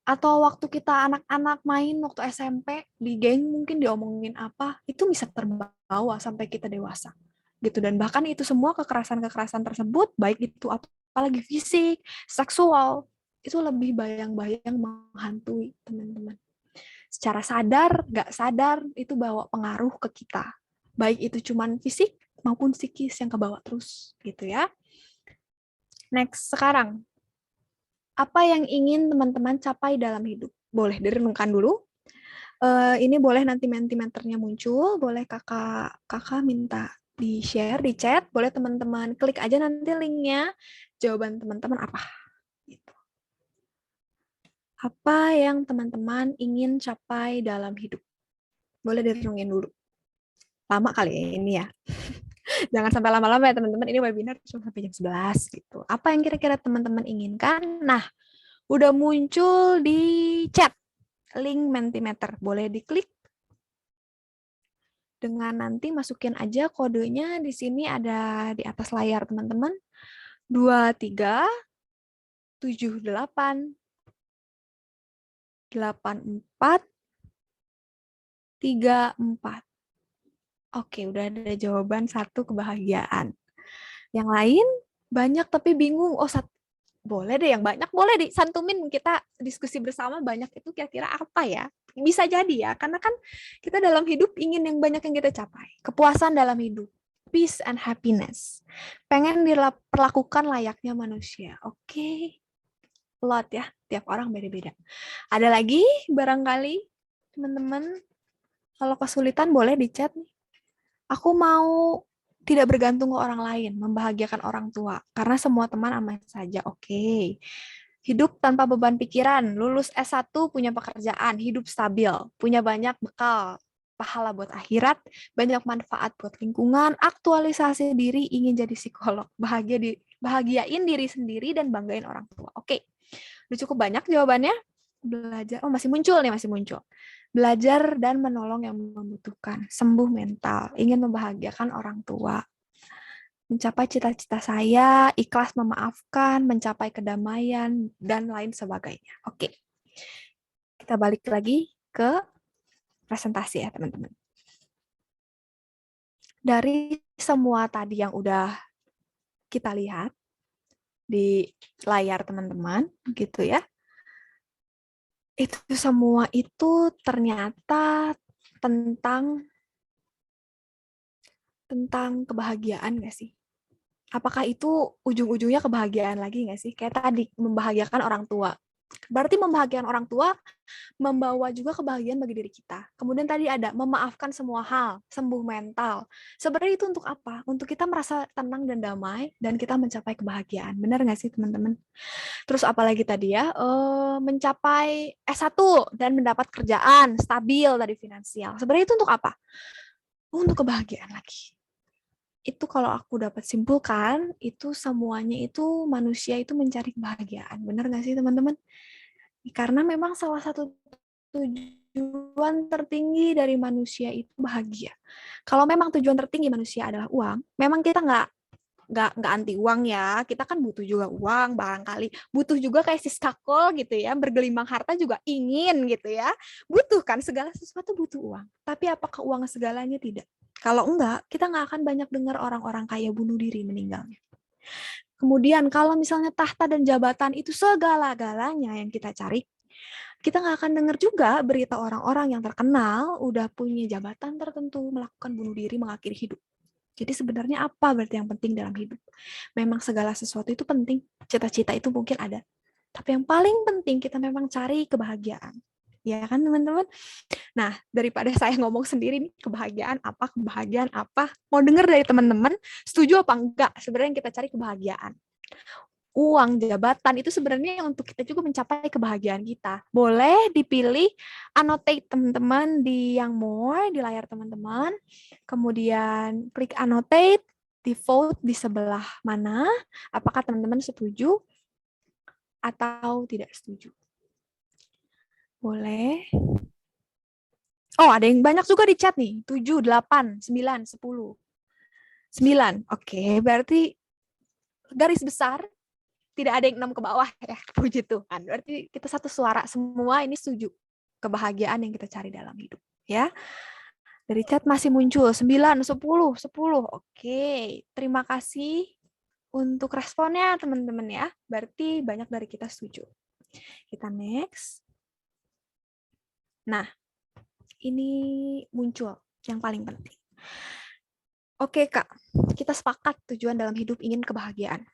atau waktu kita anak-anak main waktu SMP, di geng mungkin diomongin apa, itu bisa terbawa sampai kita dewasa. Gitu. Dan bahkan itu semua kekerasan-kekerasan tersebut, baik itu apalagi fisik, seksual, itu lebih bayang-bayang menghantui teman-teman. Secara sadar, nggak sadar, itu bawa pengaruh ke kita. Baik itu cuman fisik maupun psikis yang kebawa terus, gitu ya. Next, sekarang. Apa yang ingin teman-teman capai dalam hidup? Boleh direnungkan dulu. Ini boleh nanti mentimeternya muncul, boleh kakak minta di-share, di chat, boleh teman-teman klik aja nanti linknya, jawaban teman-teman apa. Gitu. Apa yang teman-teman ingin capai dalam hidup? Boleh direnungin dulu. Lama kali ya ini ya. Jangan sampai lama-lama ya teman-teman, ini webinar cuma sampai jam 11 gitu. Apa yang kira-kira teman-teman inginkan? Nah, udah muncul di chat link Mentimeter. Boleh diklik. Dengan nanti masukin aja kodenya di sini ada di atas layar teman-teman. 23 78 84 34. Oke, udah ada jawaban 1 kebahagiaan. Yang lain banyak tapi bingung. Oh, boleh deh yang banyak, boleh disantumin kita diskusi bersama banyak itu kira-kira apa ya? Bisa jadi ya, karena kan kita dalam hidup ingin yang banyak yang kita capai. Kepuasan dalam hidup, peace and happiness. Pengen diperlakukan layaknya manusia. Oke. Lot ya, tiap orang beda-beda. Ada lagi barangkali teman-teman kalau kesulitan boleh di chat nih. Aku mau tidak bergantung ke orang lain, membahagiakan orang tua. Karena semua teman aman saja, oke. Hidup tanpa beban pikiran, lulus S1, punya pekerjaan, hidup stabil, punya banyak bekal, pahala buat akhirat, banyak manfaat buat lingkungan, aktualisasi diri, ingin jadi psikolog, bahagiain diri sendiri dan banggain orang tua. Oke, udah cukup banyak jawabannya. Belajar, masih muncul. Belajar dan menolong yang membutuhkan, sembuh mental, ingin membahagiakan orang tua, mencapai cita-cita saya, ikhlas memaafkan, mencapai kedamaian, dan lain sebagainya. Oke, kita balik lagi ke presentasi ya teman-teman. Dari semua tadi yang udah kita lihat di layar teman-teman, gitu ya, itu semua itu ternyata tentang kebahagiaan nggak sih? Apakah itu ujung-ujungnya kebahagiaan lagi nggak sih? Kayak tadi, membahagiakan orang tua. Berarti membahagiakan orang tua membawa juga kebahagiaan bagi diri kita. Kemudian tadi ada memaafkan semua hal, sembuh mental. Sebenarnya itu untuk apa? Untuk kita merasa tenang dan damai, dan kita mencapai kebahagiaan. Benar nggak sih teman-teman? Terus apalagi tadi ya, mencapai S1 dan mendapat kerjaan, stabil dari finansial. Sebenarnya itu untuk apa? Untuk kebahagiaan lagi. Itu kalau aku dapat simpulkan, itu semuanya itu manusia itu mencari kebahagiaan. Benar nggak sih teman-teman? Karena memang salah satu tujuan tertinggi dari manusia itu bahagia. Kalau memang tujuan tertinggi manusia adalah uang, memang kita nggak anti uang ya, kita kan butuh juga uang, barangkali butuh juga kayak si skakol gitu ya, bergelimang harta juga ingin gitu ya, butuh kan, segala sesuatu butuh uang. Tapi apakah uang segalanya? Tidak. Kalau enggak, kita nggak akan banyak dengar orang-orang kaya bunuh diri meninggalnya. Kemudian kalau misalnya tahta dan jabatan itu segala-galanya yang kita cari, Kita nggak akan dengar juga berita orang-orang yang terkenal udah punya jabatan tertentu melakukan bunuh diri mengakhiri hidup. Jadi sebenarnya apa berarti yang penting dalam hidup? Memang segala sesuatu itu penting, cita-cita itu mungkin ada. Tapi yang paling penting kita memang cari kebahagiaan. Ya kan teman-teman? Nah, daripada saya ngomong sendiri nih, kebahagiaan apa, mau dengar dari teman-teman, setuju apa enggak? Sebenarnya yang kita cari kebahagiaan. Uang, jabatan, itu sebenarnya untuk kita juga mencapai kebahagiaan kita. Boleh dipilih, annotate teman-teman di yang more, di layar teman-teman, kemudian klik annotate, di vote di sebelah mana, apakah teman-teman setuju atau tidak setuju. Boleh. Oh, ada yang banyak juga di chat nih, 7, 8, 9, 10. 9, oke, berarti garis besar, tidak ada yang 6 ke bawah ya, puji Tuhan. Berarti kita satu suara semua ini setuju kebahagiaan yang kita cari dalam hidup ya. Dari chat masih muncul 9, 10, 10. Oke, terima kasih untuk responnya teman-teman ya. Berarti banyak dari kita setuju. Kita next. Nah, ini muncul yang paling penting. Oke Kak, kita sepakat tujuan dalam hidup ingin kebahagiaan.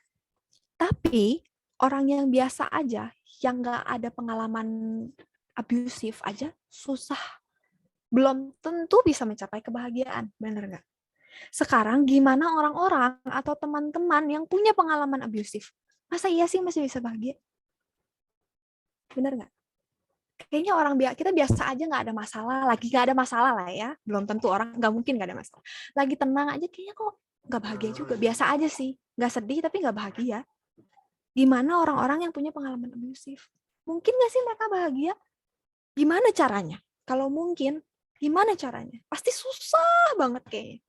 Tapi orang yang biasa aja, yang nggak ada pengalaman abusif aja, susah. Belum tentu bisa mencapai kebahagiaan, bener nggak? Sekarang gimana orang-orang atau teman-teman yang punya pengalaman abusif? Masa iya sih masih bisa bahagia? Bener nggak? Kayaknya kita biasa aja nggak ada masalah, lagi nggak ada masalah lah ya. Belum tentu orang, nggak mungkin nggak ada masalah. Lagi tenang aja kayaknya kok nggak bahagia juga. Biasa aja sih, nggak sedih tapi nggak bahagia. Gimana orang-orang yang punya pengalaman abusif? Mungkin nggak sih mereka bahagia? Gimana caranya? Kalau mungkin, gimana caranya? Pasti susah banget kayaknya.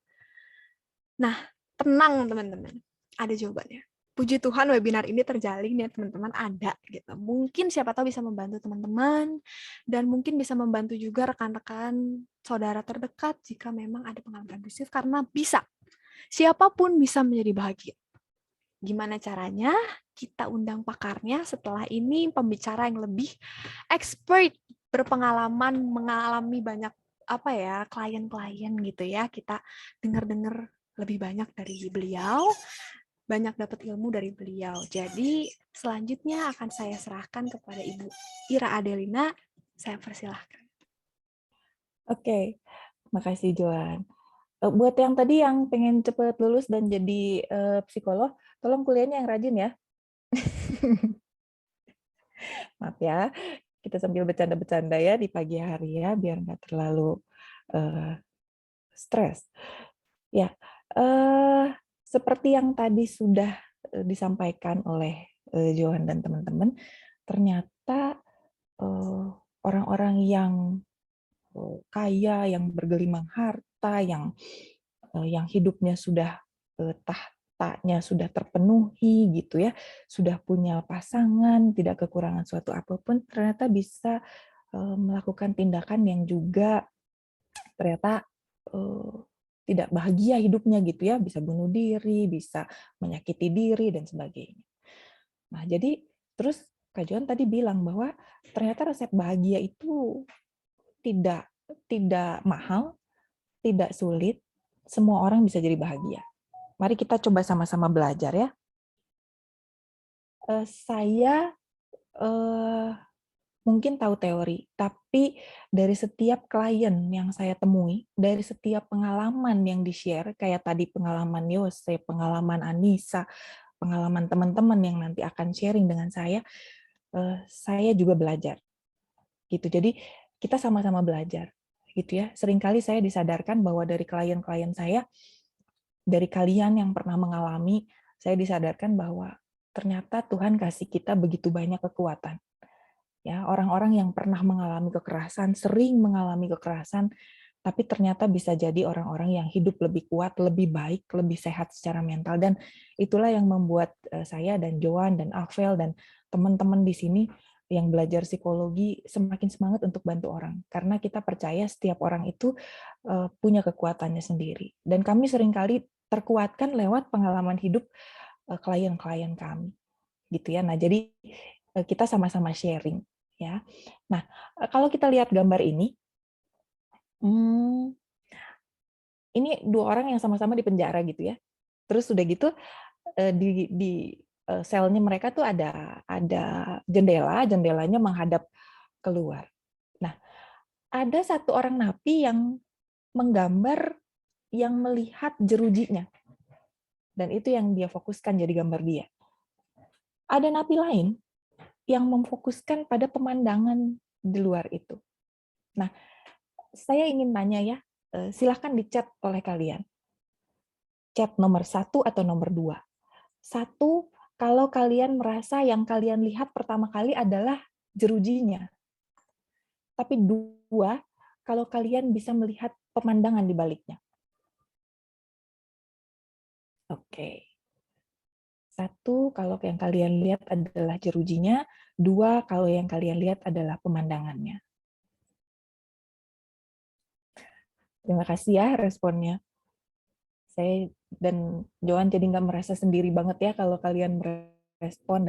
Nah, tenang teman-teman. Ada jawabannya. Puji Tuhan webinar ini terjalin ya teman-teman, ada gitu. Mungkin siapa tahu bisa membantu teman-teman dan mungkin bisa membantu juga rekan-rekan saudara terdekat jika memang ada pengalaman abusif, karena bisa. Siapapun bisa menjadi bahagia. Gimana caranya? Kita undang pakarnya setelah ini, pembicara yang lebih expert, berpengalaman, mengalami banyak klien-klien gitu ya. Kita dengar-dengar lebih banyak dari beliau, banyak dapat ilmu dari beliau. Jadi selanjutnya akan saya serahkan kepada Ibu Ira Adelina. Saya persilahkan. Oke, makasih Joan. Buat yang tadi yang pengen cepet lulus dan jadi psikolog, tolong kuliahnya yang rajin ya. Maaf ya, kita sambil bercanda-bercanda ya di pagi hari ya, biar nggak terlalu stres. Ya, seperti yang tadi sudah disampaikan oleh Johan dan teman-teman, ternyata orang-orang yang kaya, yang bergelimang harta, yang hidupnya sudah tahtanya sudah terpenuhi gitu ya, sudah punya pasangan, tidak kekurangan suatu apapun, ternyata bisa melakukan tindakan yang juga ternyata tidak bahagia hidupnya gitu ya, bisa bunuh diri, bisa menyakiti diri dan sebagainya. Nah, jadi terus Kak Johan tadi bilang bahwa ternyata resep bahagia itu tidak mahal, tidak sulit, semua orang bisa jadi bahagia. Mari kita coba sama-sama belajar ya. Saya mungkin tahu teori, tapi dari setiap klien yang saya temui, dari setiap pengalaman yang di-share, kayak tadi pengalaman Yose, pengalaman Anissa, pengalaman teman-teman yang nanti akan sharing dengan saya juga belajar. Gitu. Jadi kita sama-sama belajar. Gitu ya. Seringkali saya disadarkan bahwa dari klien-klien saya, dari kalian yang pernah mengalami, saya disadarkan bahwa ternyata Tuhan kasih kita begitu banyak kekuatan. Ya, orang-orang yang pernah mengalami kekerasan, sering mengalami kekerasan, tapi ternyata bisa jadi orang-orang yang hidup lebih kuat, lebih baik, lebih sehat secara mental. Dan itulah yang membuat saya dan Joan dan Avel dan teman-teman di sini yang belajar psikologi semakin semangat untuk bantu orang. Karena kita percaya setiap orang itu punya kekuatannya sendiri. Dan kami seringkali terkuatkan lewat pengalaman hidup klien-klien kami. Gitu ya. Nah, jadi kita sama-sama sharing. Ya. Nah, kalau kita lihat gambar ini dua orang yang sama-sama di penjara gitu ya. Terus udah gitu di selnya mereka tuh ada jendelanya menghadap keluar. Nah, ada satu orang napi yang menggambar yang melihat jerujinya. Dan itu yang dia fokuskan jadi gambar dia. Ada napi lain yang memfokuskan pada pemandangan di luar itu. Nah, saya ingin tanya ya, silahkan dicat oleh kalian. Chat nomor 1 atau nomor 2. 1, kalau kalian merasa yang kalian lihat pertama kali adalah jerujinya. Tapi 2, kalau kalian bisa melihat pemandangan di baliknya. Oke. 1, kalau yang kalian lihat adalah jerujinya. 2, kalau yang kalian lihat adalah pemandangannya. Terima kasih ya responnya. Saya dan Joan jadi nggak merasa sendiri banget ya kalau kalian merespon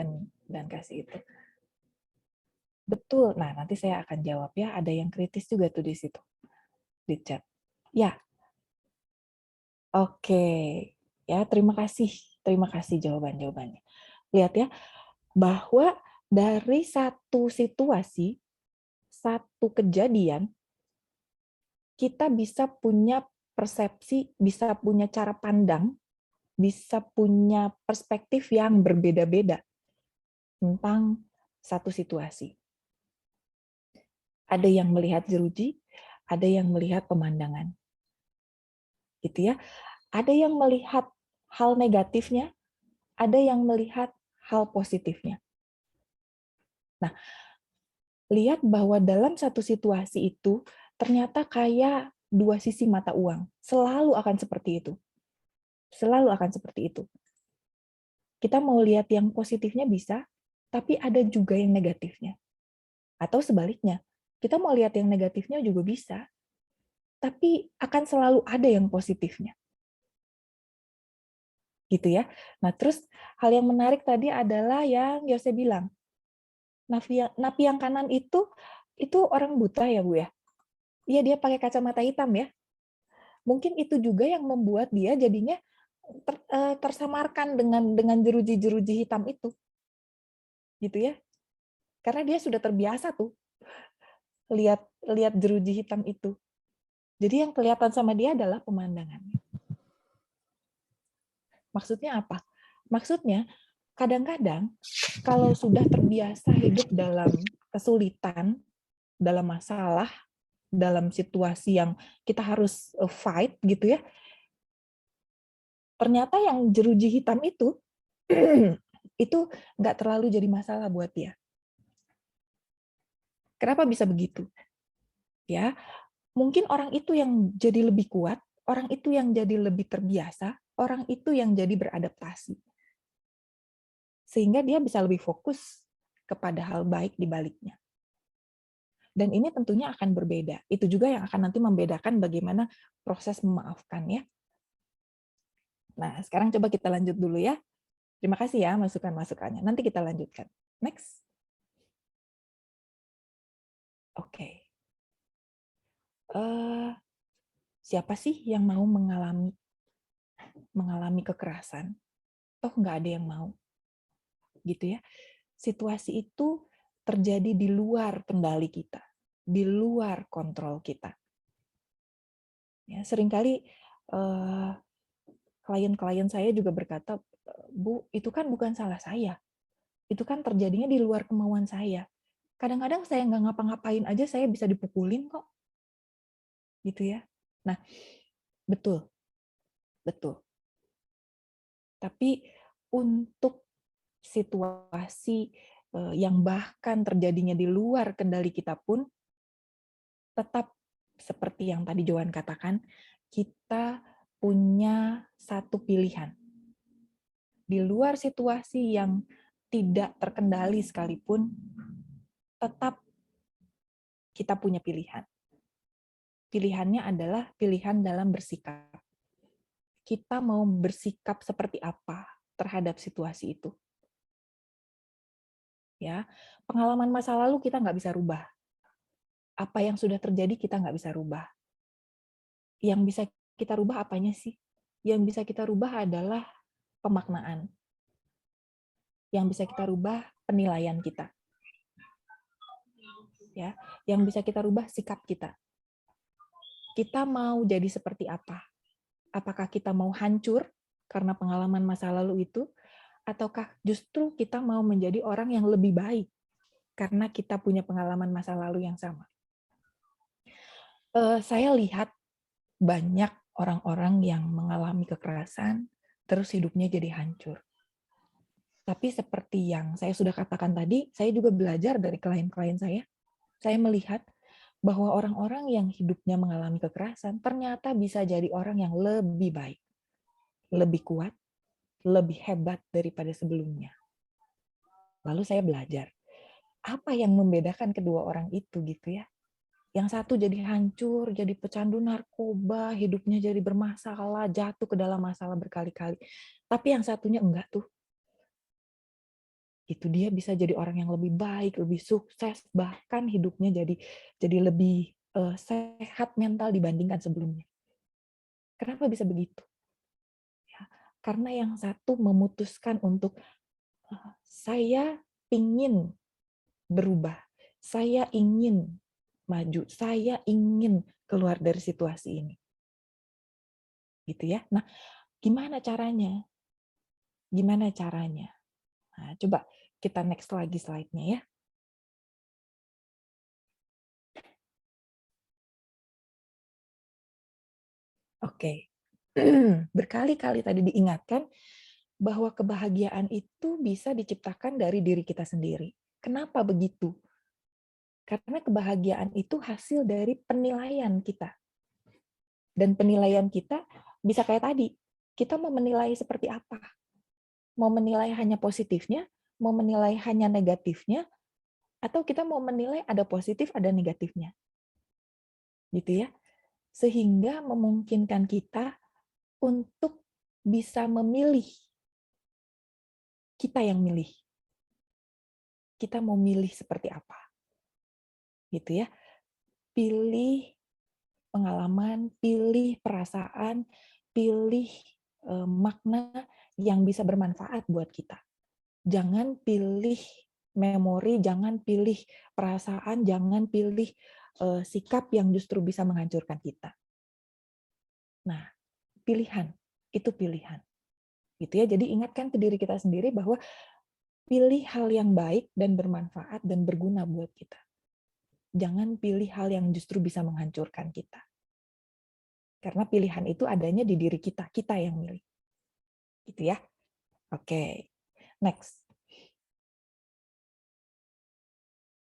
dan kasih itu. Betul. Nah, nanti saya akan jawab ya. Ada yang kritis juga tuh di situ, di chat. Ya. Oke. Ya, terima kasih. Terima kasih jawabannya. Lihat ya, bahwa dari satu situasi, satu kejadian, kita bisa punya persepsi, bisa punya cara pandang, bisa punya perspektif yang berbeda-beda tentang satu situasi. Ada yang melihat jeruji, ada yang melihat pemandangan. Gitu ya. Ada yang melihat hal negatifnya, ada yang melihat hal positifnya. Nah, lihat bahwa dalam satu situasi itu ternyata kayak dua sisi mata uang. Selalu akan seperti itu. Selalu akan seperti itu. Kita mau lihat yang positifnya bisa, tapi ada juga yang negatifnya. Atau sebaliknya, kita mau lihat yang negatifnya juga bisa, tapi akan selalu ada yang positifnya. Gitu ya. Nah, terus hal yang menarik tadi adalah yang Yose bilang. Napi yang kanan itu orang buta ya, Bu ya? Iya, dia pakai kacamata hitam ya. Mungkin itu juga yang membuat dia jadinya tersamarkan dengan jeruji-jeruji hitam itu. Gitu ya. Karena dia sudah terbiasa tuh lihat jeruji hitam itu. Jadi yang kelihatan sama dia adalah pemandangannya. Maksudnya apa? Maksudnya kadang-kadang kalau sudah terbiasa hidup dalam kesulitan, dalam masalah, dalam situasi yang kita harus fight gitu ya, ternyata yang jeruji hitam itu itu nggak terlalu jadi masalah buat dia. Kenapa bisa begitu? Ya, mungkin orang itu yang jadi lebih kuat, orang itu yang jadi lebih terbiasa, orang itu yang jadi beradaptasi. Sehingga dia bisa lebih fokus kepada hal baik di baliknya. Dan ini tentunya akan berbeda. Itu juga yang akan nanti membedakan bagaimana proses memaafkan ya. Nah, sekarang coba kita lanjut dulu ya. Terima kasih ya masukan-masukannya. Nanti kita lanjutkan. Next. Oke. Siapa sih yang mau mengalami kekerasan? Toh nggak ada yang mau. Gitu ya. Situasi itu terjadi di luar kendali kita, di luar kontrol kita. Ya, seringkali klien-klien saya juga berkata, Bu, itu kan bukan salah saya. Itu kan terjadinya di luar kemauan saya. Kadang-kadang saya nggak ngapa-ngapain aja saya bisa dipukulin kok. Gitu ya. Nah, betul. Betul. Tapi untuk situasi yang bahkan terjadinya di luar kendali kita pun, tetap seperti yang tadi Joan katakan, kita punya satu pilihan. Di luar situasi yang tidak terkendali sekalipun, tetap kita punya pilihan. Pilihannya adalah pilihan dalam bersikap. Kita mau bersikap seperti apa terhadap situasi itu. Ya, pengalaman masa lalu kita nggak bisa rubah. Apa yang sudah terjadi kita nggak bisa rubah. Yang bisa kita rubah apanya sih? Yang bisa kita rubah adalah pemaknaan. Yang bisa kita rubah penilaian kita. Ya, yang bisa kita rubah sikap kita. Kita mau jadi seperti apa? Apakah kita mau hancur karena pengalaman masa lalu itu, ataukah justru kita mau menjadi orang yang lebih baik karena kita punya pengalaman masa lalu yang sama? Saya lihat banyak orang-orang yang mengalami kekerasan, terus hidupnya jadi hancur. Tapi seperti yang saya sudah katakan tadi, saya juga belajar dari klien-klien saya. Saya melihat bahwa orang-orang yang hidupnya mengalami kekerasan ternyata bisa jadi orang yang lebih baik, lebih kuat, lebih hebat daripada sebelumnya. Lalu saya belajar, apa yang membedakan kedua orang itu gitu ya. Yang satu jadi hancur, jadi pecandu narkoba, hidupnya jadi bermasalah, jatuh ke dalam masalah berkali-kali. Tapi yang satunya enggak tuh. Itu dia bisa jadi orang yang lebih baik, lebih sukses, bahkan hidupnya jadi lebih sehat mental dibandingkan sebelumnya. Kenapa bisa begitu? Ya, karena yang satu memutuskan untuk saya ingin berubah, saya ingin maju, saya ingin keluar dari situasi ini. Gitu ya. Nah, gimana caranya? Gimana caranya? Nah, coba kita next lagi slide-nya ya. Oke. Berkali-kali tadi diingatkan bahwa kebahagiaan itu bisa diciptakan dari diri kita sendiri. Kenapa begitu? Karena kebahagiaan itu hasil dari penilaian kita. Dan penilaian kita bisa kayak tadi. Kita mau menilai seperti apa? Mau menilai hanya positifnya, mau menilai hanya negatifnya, atau kita mau menilai ada positif, ada negatifnya. Gitu ya. Sehingga memungkinkan kita untuk bisa memilih. Kita yang milih. Kita mau milih seperti apa. Gitu ya. Pilih pengalaman, pilih perasaan, pilih makna yang bisa bermanfaat buat kita. Jangan pilih memori, jangan pilih perasaan, jangan pilih sikap yang justru bisa menghancurkan kita. Nah, pilihan, itu pilihan. Gitu ya. Jadi ingatkan ke diri kita sendiri bahwa pilih hal yang baik dan bermanfaat dan berguna buat kita. Jangan pilih hal yang justru bisa menghancurkan kita. Karena pilihan itu adanya di diri kita, kita yang milih. Gitu ya. Oke. Next.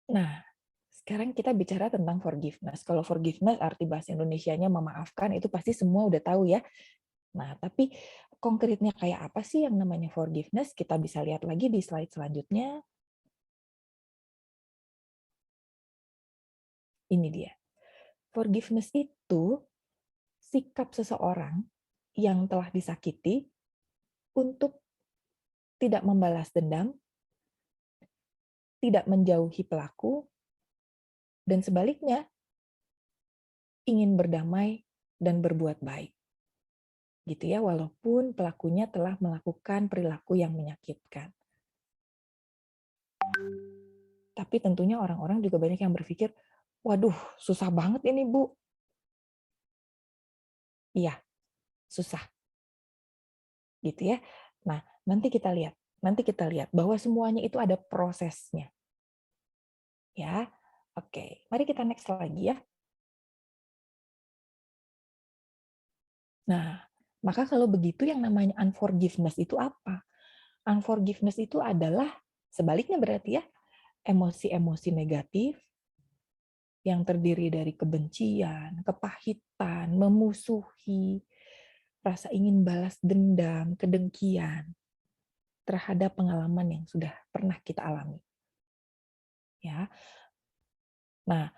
Nah, sekarang kita bicara tentang forgiveness. Kalau forgiveness arti bahasa Indonesianya memaafkan, itu pasti semua udah tahu ya. Nah, tapi konkretnya kayak apa sih yang namanya forgiveness? Kita bisa lihat lagi di slide selanjutnya. Ini dia. Forgiveness itu sikap seseorang yang telah disakiti untuk tidak membalas dendam, tidak menjauhi pelaku, dan sebaliknya ingin berdamai dan berbuat baik. Gitu ya, walaupun pelakunya telah melakukan perilaku yang menyakitkan. Tapi tentunya orang-orang juga banyak yang berpikir, waduh, susah banget ini, Bu. Iya, susah. Gitu ya. Nah, nanti kita lihat bahwa semuanya itu ada prosesnya. Ya. Oke, mari kita next lagi ya. Nah, maka kalau begitu yang namanya unforgiveness itu apa? Unforgiveness itu adalah sebaliknya berarti ya, emosi-emosi negatif yang terdiri dari kebencian, kepahitan, memusuhi, rasa ingin balas dendam, kedengkian terhadap pengalaman yang sudah pernah kita alami. Ya. Nah,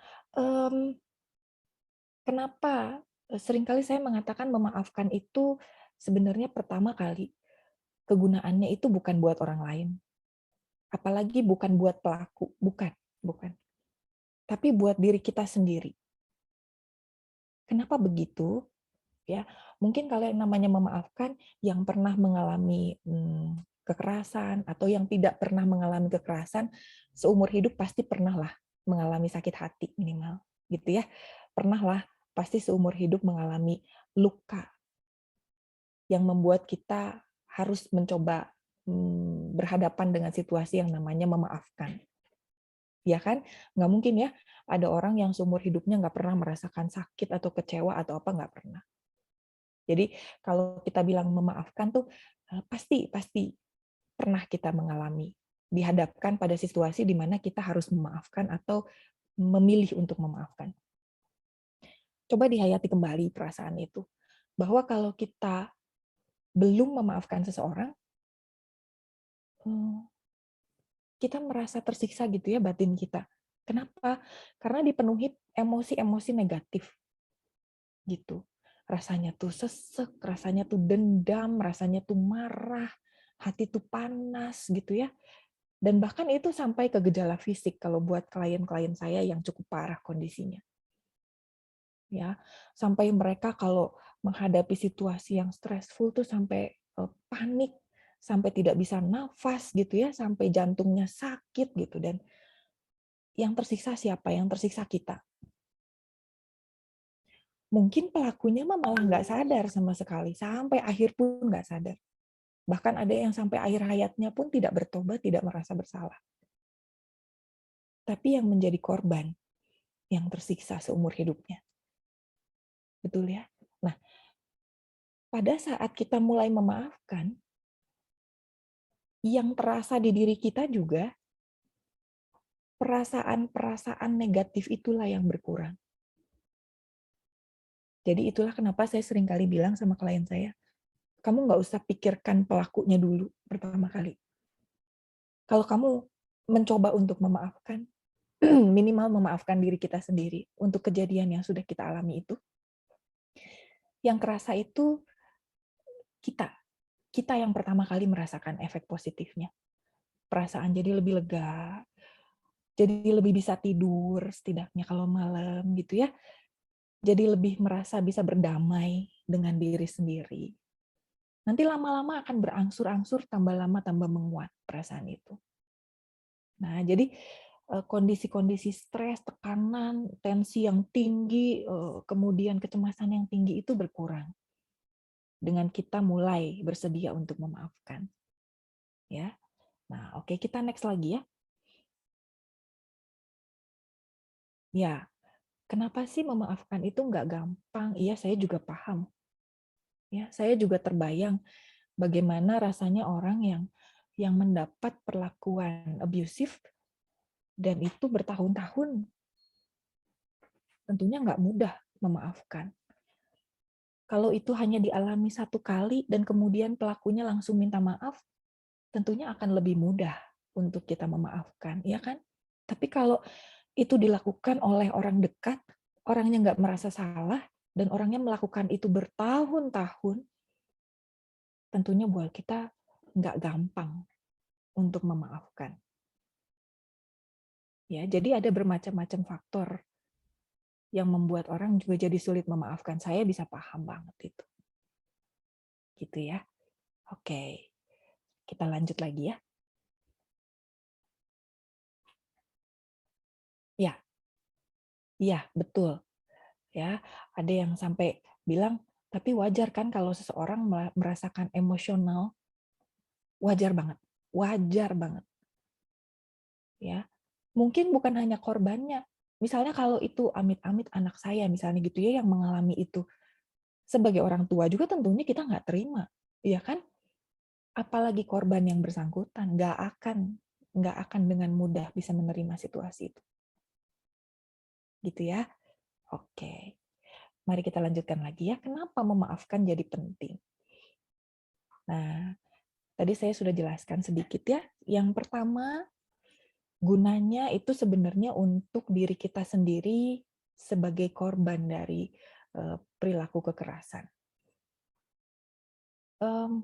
kenapa seringkali saya mengatakan memaafkan itu sebenarnya pertama kali kegunaannya itu bukan buat orang lain, Apalagi bukan buat pelaku, bukan. Tapi buat diri kita sendiri. Kenapa begitu? Ya, mungkin kalau yang namanya memaafkan, yang pernah mengalami kekerasan atau yang tidak pernah mengalami kekerasan, seumur hidup pasti pernah lah mengalami sakit hati minimal, gitu ya. Pernah lah pasti seumur hidup mengalami luka yang membuat kita harus mencoba berhadapan dengan situasi yang namanya memaafkan. Ya kan? Nggak mungkin ya ada orang yang seumur hidupnya nggak pernah merasakan sakit atau kecewa atau apa, nggak pernah. Jadi kalau kita bilang memaafkan tuh pasti pernah kita mengalami, dihadapkan pada situasi di mana kita harus memaafkan atau memilih untuk memaafkan. Coba dihayati kembali perasaan itu, bahwa kalau kita belum memaafkan seseorang, kita merasa tersiksa gitu ya batin kita. Kenapa? Karena dipenuhi emosi-emosi negatif gitu. Rasanya tuh sesek, rasanya tuh dendam, rasanya tuh marah, hati tuh panas gitu ya. Dan bahkan itu sampai ke gejala fisik kalau buat klien-klien saya yang cukup parah kondisinya. Ya, sampai mereka kalau menghadapi situasi yang stressful tuh sampai panik, sampai tidak bisa nafas gitu ya, sampai jantungnya sakit gitu. Dan yang tersiksa siapa? Yang tersiksa kita. Mungkin pelakunya malah nggak sadar sama sekali, sampai akhir pun nggak sadar. Bahkan ada yang sampai akhir hayatnya pun tidak bertobat, tidak merasa bersalah. Tapi yang menjadi korban, yang tersiksa seumur hidupnya. Betul ya? Nah, pada saat kita mulai memaafkan, yang terasa di diri kita juga, perasaan-perasaan negatif itulah yang berkurang. Jadi itulah kenapa saya sering kali bilang sama klien saya, kamu nggak usah pikirkan pelakunya dulu pertama kali. Kalau kamu mencoba untuk memaafkan, minimal memaafkan diri kita sendiri untuk kejadian yang sudah kita alami itu, yang kerasa itu kita yang pertama kali merasakan efek positifnya. Perasaan jadi lebih lega, jadi lebih bisa tidur setidaknya kalau malam gitu ya. Jadi lebih merasa bisa berdamai dengan diri sendiri. Nanti lama-lama akan berangsur-angsur, tambah lama tambah menguat perasaan itu. Nah, jadi kondisi-kondisi stres, tekanan, tensi yang tinggi, kemudian kecemasan yang tinggi itu berkurang dengan kita mulai bersedia untuk memaafkan. Ya. Nah, oke, kita next lagi ya. Ya, kenapa sih memaafkan itu nggak gampang? Iya, saya juga paham. Ya, saya juga terbayang bagaimana rasanya orang yang mendapat perlakuan abusive dan itu bertahun-tahun. Tentunya nggak mudah memaafkan. Kalau itu hanya dialami satu kali dan kemudian pelakunya langsung minta maaf, tentunya akan lebih mudah untuk kita memaafkan, ya kan? Tapi kalau itu dilakukan oleh orang dekat, orangnya nggak merasa salah, dan orangnya melakukan itu bertahun-tahun, tentunya buat kita nggak gampang untuk memaafkan. Ya, jadi ada bermacam-macam faktor yang membuat orang juga jadi sulit memaafkan. Saya bisa paham banget itu. Gitu ya. Oke, kita lanjut lagi ya. Ya, iya betul. Ya, ada yang sampai bilang, tapi wajar kan kalau seseorang merasakan emosional, wajar banget. Ya, mungkin bukan hanya korbannya. Misalnya kalau itu amit-amit anak saya, misalnya gitu ya, yang mengalami itu, sebagai orang tua juga tentunya kita nggak terima, ya kan? Apalagi korban yang bersangkutan, nggak akan dengan mudah bisa menerima situasi itu. Gitu ya. Oke. Mari kita lanjutkan lagi ya. Kenapa memaafkan jadi penting? Nah, tadi saya sudah jelaskan sedikit ya. Yang pertama, gunanya itu sebenarnya untuk diri kita sendiri sebagai korban dari perilaku kekerasan.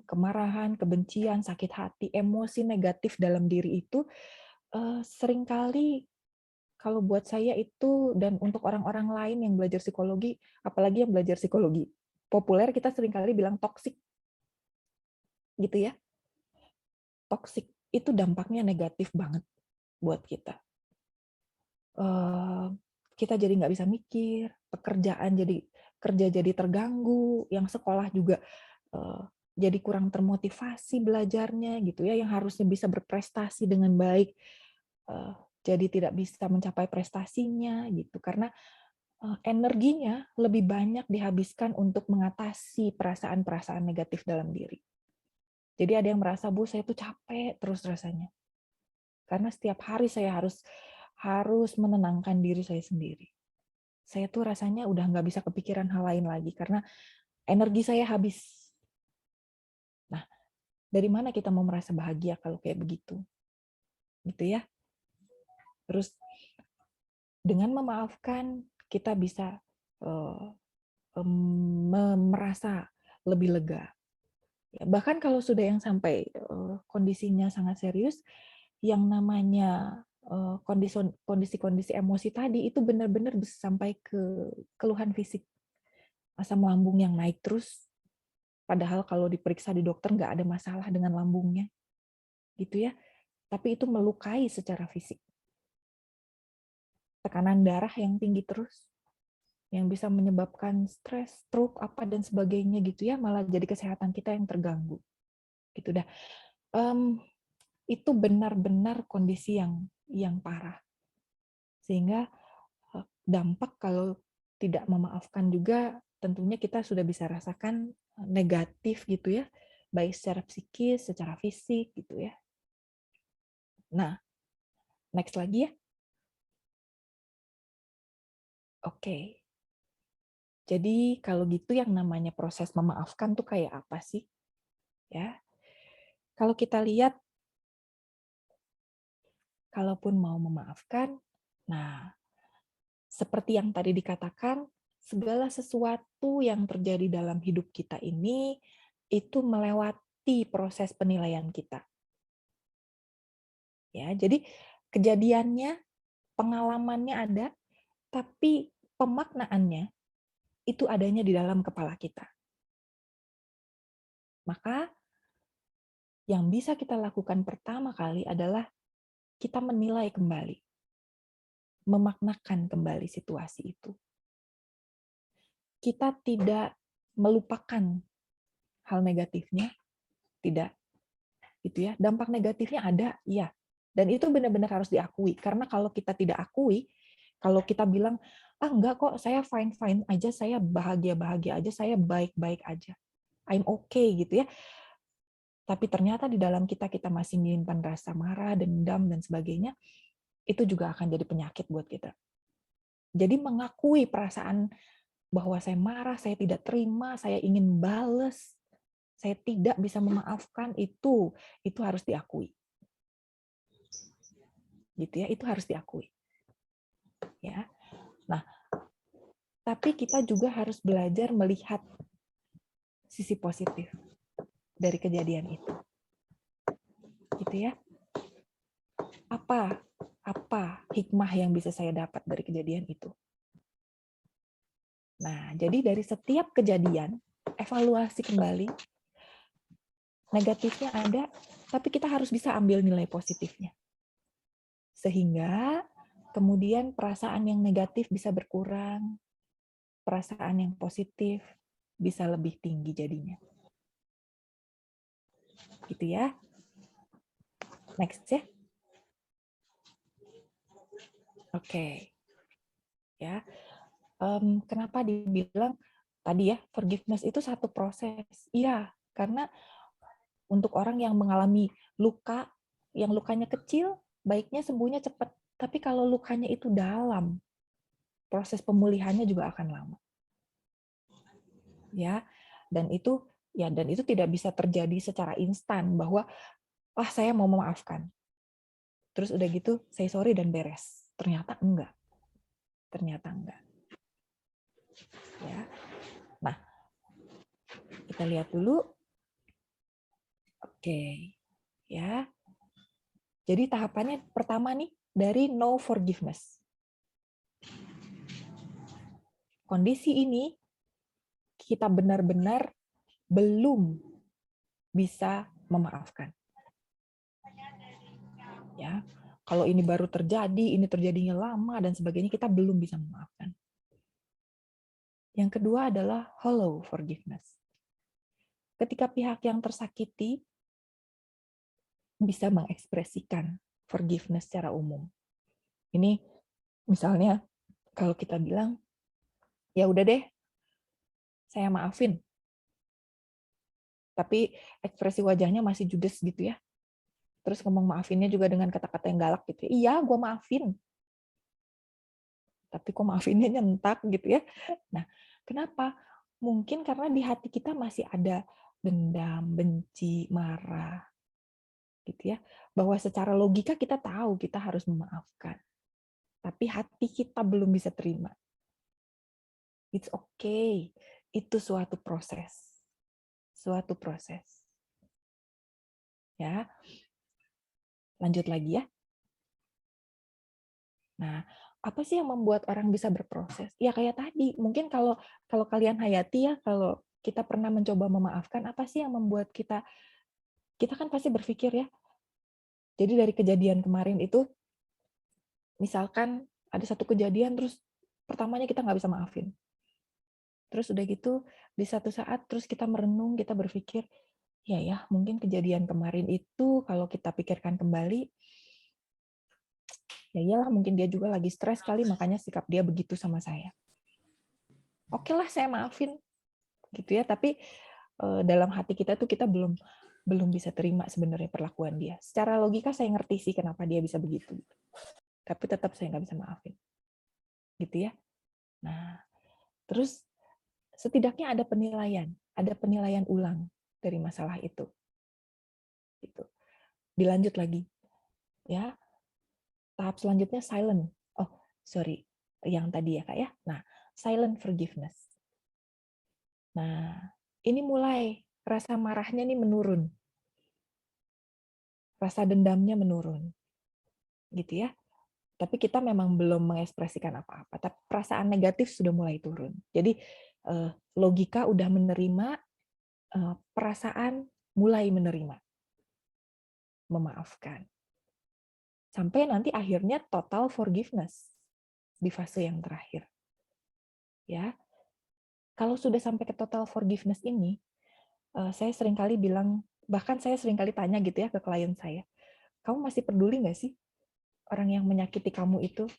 kemarahan, kebencian, sakit hati, emosi negatif dalam diri itu seringkali kalau buat saya itu, dan untuk orang-orang lain yang belajar psikologi, apalagi yang belajar psikologi populer, kita seringkali bilang toksik, gitu ya. Toksik itu dampaknya negatif banget buat kita. Kita jadi nggak bisa mikir, kerja jadi terganggu, yang sekolah juga jadi kurang termotivasi belajarnya, gitu ya, yang harusnya bisa berprestasi dengan baik, jadi tidak bisa mencapai prestasinya, gitu, karena energinya lebih banyak dihabiskan untuk mengatasi perasaan-perasaan negatif dalam diri. Jadi ada yang merasa, Bu, saya tuh capek terus rasanya. Karena setiap hari saya harus menenangkan diri saya sendiri. Saya tuh rasanya udah nggak bisa kepikiran hal lain lagi, karena energi saya habis. Nah, dari mana kita mau merasa bahagia kalau kayak begitu? Gitu ya. Terus, dengan memaafkan, kita bisa merasa lebih lega. Bahkan kalau sudah yang sampai kondisinya sangat serius, yang namanya kondisi-kondisi emosi tadi itu benar-benar bisa sampai ke keluhan fisik. Asam lambung yang naik terus, padahal kalau diperiksa di dokter nggak ada masalah dengan lambungnya. Gitu ya. Tapi itu melukai secara fisik. Tekanan darah yang tinggi terus, yang bisa menyebabkan stres, stroke, apa dan sebagainya gitu ya, malah jadi kesehatan kita yang terganggu. Gitu dah. Itu benar-benar kondisi yang parah. Sehingga dampak kalau tidak memaafkan juga tentunya kita sudah bisa rasakan negatif gitu ya, baik secara psikis, secara fisik gitu ya. Nah, next lagi ya. Oke. Jadi kalau gitu yang namanya proses memaafkan tuh kayak apa sih? Ya. Kalau kita lihat, kalaupun mau memaafkan, nah seperti yang tadi dikatakan, segala sesuatu yang terjadi dalam hidup kita ini itu melewati proses penilaian kita. Ya, jadi kejadiannya, pengalamannya ada, tapi pemaknaannya itu adanya di dalam kepala kita. Maka yang bisa kita lakukan pertama kali adalah kita menilai kembali, memaknakan kembali situasi itu. Kita tidak melupakan hal negatifnya, tidak. Gitu ya. Dampak negatifnya ada, iya. Dan itu benar-benar harus diakui. Karena kalau kita tidak akui, kalau kita bilang, enggak kok, saya fine-fine aja, saya bahagia-bahagia aja, saya baik-baik aja. I'm okay gitu ya. Tapi ternyata di dalam kita masih menyimpan rasa marah, dendam, dan sebagainya, itu juga akan jadi penyakit buat kita. Jadi mengakui perasaan bahwa saya marah, saya tidak terima, saya ingin bales, saya tidak bisa memaafkan, itu harus diakui. Gitu ya, itu harus diakui. Ya. Nah, tapi kita juga harus belajar melihat sisi positif dari kejadian itu. Gitu ya. Apa hikmah yang bisa saya dapat dari kejadian itu? Nah, jadi dari setiap kejadian, evaluasi kembali, negatifnya ada, tapi kita harus bisa ambil nilai positifnya. Sehingga kemudian perasaan yang negatif bisa berkurang, perasaan yang positif bisa lebih tinggi jadinya. Gitu ya. Next ya. Oke. Ya. Kenapa dibilang tadi ya, forgiveness itu satu proses? Iya, karena untuk orang yang mengalami luka, yang lukanya kecil, baiknya sembuhnya cepat. Tapi kalau lukanya itu dalam, proses pemulihannya juga akan lama. Ya, dan itu tidak bisa terjadi secara instan bahwa saya mau memaafkan. Terus udah gitu, say sorry dan beres. Ternyata enggak. Ya. Nah, kita lihat dulu Oke, ya. Jadi tahapannya pertama nih dari no forgiveness. Kondisi ini kita benar-benar belum bisa memaafkan. Ya, kalau ini baru terjadi, ini terjadinya lama dan sebagainya, kita belum bisa memaafkan. Yang kedua adalah hollow forgiveness. Ketika pihak yang tersakiti bisa mengekspresikan forgiveness secara umum. Ini misalnya kalau kita bilang, ya udah deh, saya maafin. Tapi ekspresi wajahnya masih judes gitu ya. Terus ngomong maafinnya juga dengan kata-kata yang galak gitu. Iya, gue maafin. Tapi kok maafinnya nyentak gitu ya. Nah, kenapa? Mungkin karena di hati kita masih ada dendam, benci, marah. Gitu ya. Bahwa secara logika kita tahu kita harus memaafkan. Tapi hati kita belum bisa terima. It's okay. Itu suatu proses. Suatu proses. Ya. Lanjut lagi ya. Nah, apa sih yang membuat orang bisa berproses? Ya kayak tadi, mungkin kalau kalian hayati ya, kalau kita pernah mencoba memaafkan, apa sih yang membuat kita kan pasti berpikir ya. Jadi dari kejadian kemarin itu, misalkan ada satu kejadian, terus pertamanya kita nggak bisa maafin. Terus udah gitu, di satu saat terus kita merenung, kita berpikir, ya mungkin kejadian kemarin itu kalau kita pikirkan kembali, ya iyalah mungkin dia juga lagi stres kali, makanya sikap dia begitu sama saya. Oke lah, saya maafin, gitu ya. Tapi dalam hati kita tuh kita belum bisa terima sebenarnya perlakuan dia. Secara logika saya ngerti sih kenapa dia bisa begitu, tapi tetap saya nggak bisa maafin, gitu ya. Nah, terus setidaknya ada penilaian ulang dari masalah itu. Gitu. Dilanjut lagi, ya. Tahap selanjutnya silent. Oh, sorry, yang tadi ya kak ya. Nah, silent forgiveness. Nah, ini mulai rasa marahnya nih menurun, rasa dendamnya menurun, gitu ya. Tapi kita memang belum mengekspresikan apa-apa. Tapi perasaan negatif sudah mulai turun. Jadi logika udah menerima, perasaan mulai menerima, memaafkan. Sampai nanti akhirnya total forgiveness di fase yang terakhir. Ya, kalau sudah sampai ke total forgiveness ini, saya seringkali bilang, bahkan saya seringkali tanya gitu ya ke klien saya, kamu masih peduli nggak sih orang yang menyakiti kamu itu?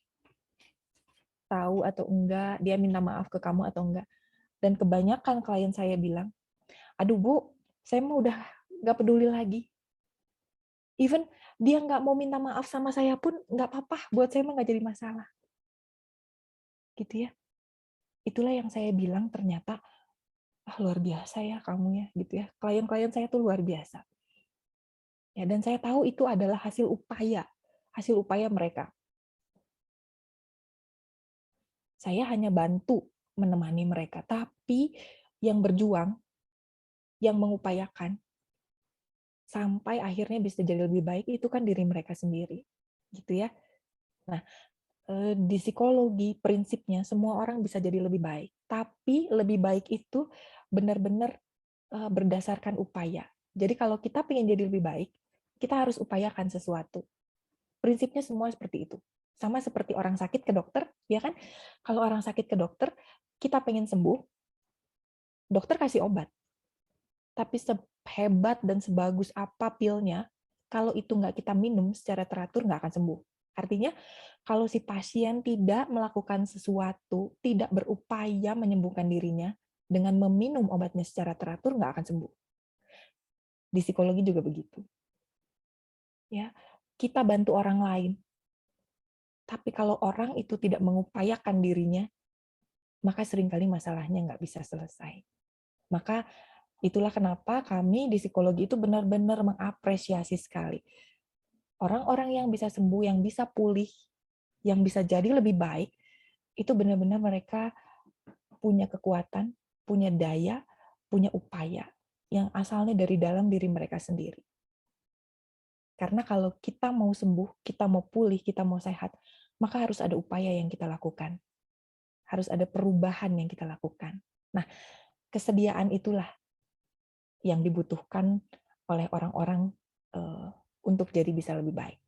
Tahu atau enggak, dia minta maaf ke kamu atau enggak? Dan kebanyakan klien saya bilang, aduh Bu, saya mah udah nggak peduli lagi. Even dia nggak mau minta maaf sama saya pun nggak apa-apa, buat saya mah nggak jadi masalah. Gitu ya. Itulah yang saya bilang ternyata, luar biasa ya kamu ya, gitu ya. Klien-klien saya tuh luar biasa. Ya, dan saya tahu itu adalah hasil upaya mereka. Saya hanya bantu menemani mereka, tapi yang berjuang, yang mengupayakan, sampai akhirnya bisa jadi lebih baik, itu kan diri mereka sendiri. Gitu ya. Nah, di psikologi, prinsipnya semua orang bisa jadi lebih baik. Tapi lebih baik itu benar-benar berdasarkan upaya. Jadi kalau kita ingin jadi lebih baik, kita harus upayakan sesuatu. Prinsipnya semua seperti itu. Sama seperti orang sakit ke dokter, ya kan? Kalau orang sakit ke dokter, kita pengen sembuh, dokter kasih obat. Tapi sehebat dan sebagus apa pilnya, kalau itu nggak kita minum secara teratur, nggak akan sembuh. Artinya, kalau si pasien tidak melakukan sesuatu, tidak berupaya menyembuhkan dirinya, dengan meminum obatnya secara teratur, nggak akan sembuh. Di psikologi juga begitu. Ya, kita bantu orang lain. Tapi kalau orang itu tidak mengupayakan dirinya, maka seringkali masalahnya nggak bisa selesai. Maka itulah kenapa kami di psikologi itu benar-benar mengapresiasi sekali. Orang-orang yang bisa sembuh, yang bisa pulih, yang bisa jadi lebih baik, itu benar-benar mereka punya kekuatan, punya daya, punya upaya. yang asalnya dari dalam diri mereka sendiri. Karena kalau kita mau sembuh, kita mau pulih, kita mau sehat, maka harus ada upaya yang kita lakukan. Harus ada perubahan yang kita lakukan. Nah, kesediaan itulah yang dibutuhkan oleh orang-orang untuk jadi bisa lebih baik.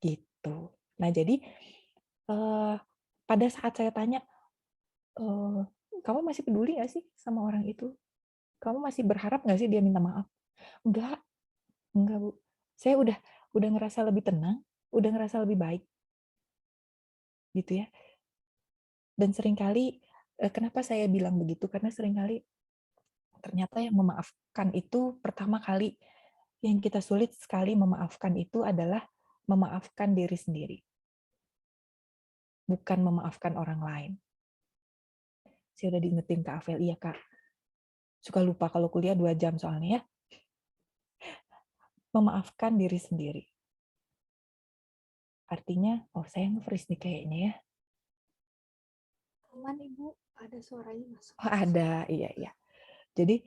Gitu. Nah, jadi pada saat saya tanya, kamu masih peduli nggak sih sama orang itu? Kamu masih berharap nggak sih dia minta maaf? Enggak, Bu. Saya udah ngerasa lebih tenang, udah ngerasa lebih baik. Gitu ya. Dan seringkali, kenapa saya bilang begitu? Karena seringkali ternyata yang memaafkan itu pertama kali, yang kita sulit sekali memaafkan itu adalah memaafkan diri sendiri. Bukan memaafkan orang lain. Saya udah diingetin Kak Avel, iya Kak. Suka lupa kalau kuliah 2 jam soalnya ya. Memaafkan diri sendiri. Artinya, saya nge-freeze nih kayaknya ya. Aman Ibu, ada suaranya masuk. Oh ada, iya. Jadi,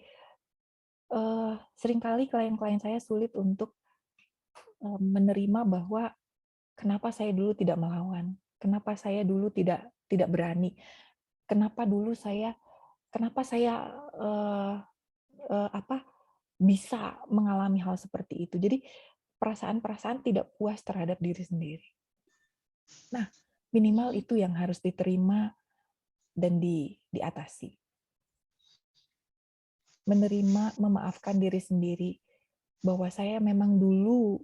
seringkali klien-klien saya sulit untuk menerima bahwa kenapa saya dulu tidak melawan, kenapa saya dulu tidak berani, kenapa saya bisa mengalami hal seperti itu. Jadi perasaan-perasaan tidak puas terhadap diri sendiri. Nah, minimal itu yang harus diterima dan diatasi. Menerima, memaafkan diri sendiri bahwa saya memang dulu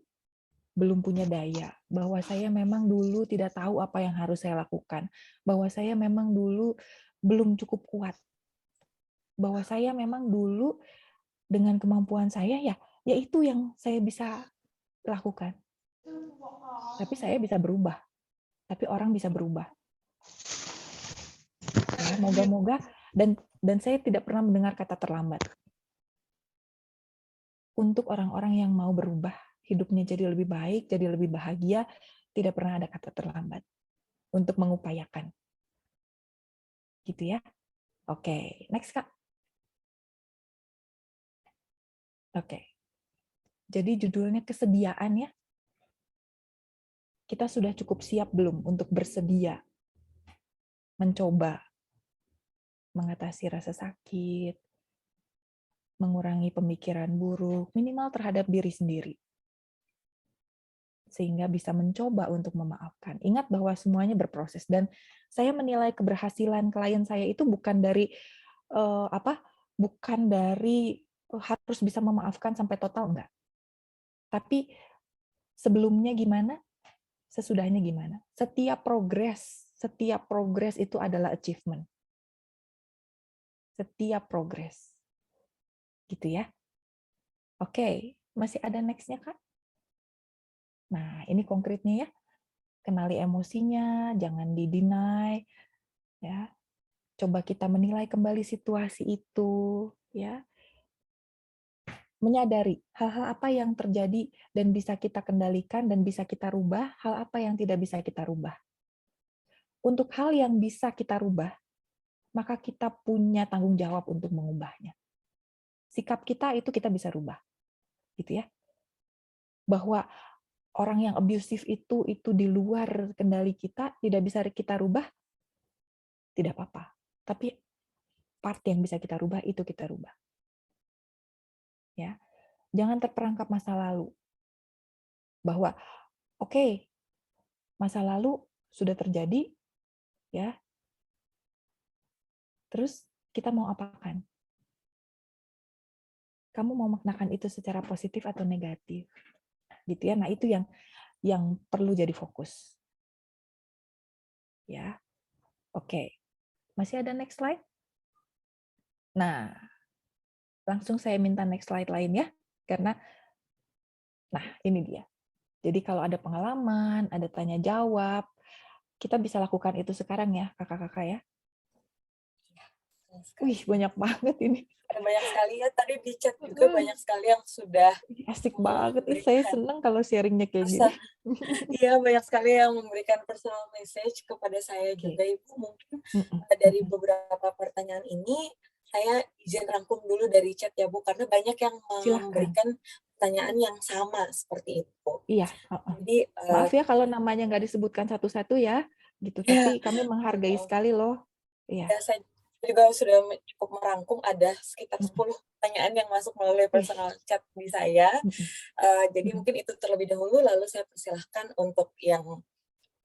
belum punya daya, bahwa saya memang dulu tidak tahu apa yang harus saya lakukan, bahwa saya memang dulu belum cukup kuat, bahwa saya memang dulu dengan kemampuan saya ya itu yang saya bisa lakukan. Tapi saya bisa berubah. Tapi orang bisa berubah. Ya, moga-moga dan saya tidak pernah mendengar kata terlambat. Untuk orang-orang yang mau berubah, hidupnya jadi lebih baik, jadi lebih bahagia, tidak pernah ada kata terlambat untuk mengupayakan. Gitu ya. Oke, next Kak. Oke. Jadi judulnya kesediaan ya. Kita sudah cukup siap belum untuk bersedia mencoba mengatasi rasa sakit, mengurangi pemikiran buruk, minimal terhadap diri sendiri. Sehingga bisa mencoba untuk memaafkan. Ingat bahwa semuanya berproses dan saya menilai keberhasilan klien saya itu bukan dari bukan dari harus bisa memaafkan sampai total, enggak. Tapi sebelumnya gimana, sesudahnya gimana. Setiap progres itu adalah achievement. Setiap progres. Gitu ya. Oke, masih ada next-nya Kak? Nah, ini konkretnya ya. Kenali emosinya, jangan di-deny, ya. Coba kita menilai kembali situasi itu, ya. Menyadari hal-hal apa yang terjadi dan bisa kita kendalikan dan bisa kita rubah, hal apa yang tidak bisa kita rubah. Untuk hal yang bisa kita rubah, maka kita punya tanggung jawab untuk mengubahnya. Sikap kita itu kita bisa rubah. Gitu ya. Bahwa orang yang abusive itu di luar kendali kita, tidak bisa kita rubah, tidak apa-apa. Tapi part yang bisa kita rubah, itu kita rubah. Ya, jangan terperangkap masa lalu. Bahwa, oke, masa lalu sudah terjadi, ya. Terus kita mau apakan? Kamu mau maknakan itu secara positif atau negatif? Gitu ya. Nah, itu yang perlu jadi fokus. Ya. Oke. Masih ada next slide? Nah, langsung saya minta next slide lain ya, karena, nah ini dia. Jadi kalau ada pengalaman, ada tanya jawab, kita bisa lakukan itu sekarang ya, kakak-kakak ya. Wih, banyak banget ini. Banyak sekali ya, tadi di chat juga banyak sekali yang sudah asik banget. Saya senang kalau sharingnya kayak gini. Iya, banyak sekali yang memberikan personal message kepada saya juga, Ibu. Mungkin dari beberapa pertanyaan ini, saya izin rangkum dulu dari chat ya Bu, karena banyak yang Silahkan. memberikan pertanyaan yang sama seperti itu. Iya. Jadi Maaf ya kalau namanya nggak disebutkan satu-satu ya, gitu. Tapi kami menghargai sekali loh. Iya. ya, saya juga sudah cukup merangkum, ada sekitar 10 pertanyaan yang masuk melalui personal chat di saya. Jadi mungkin itu terlebih dahulu, lalu saya persilahkan untuk yang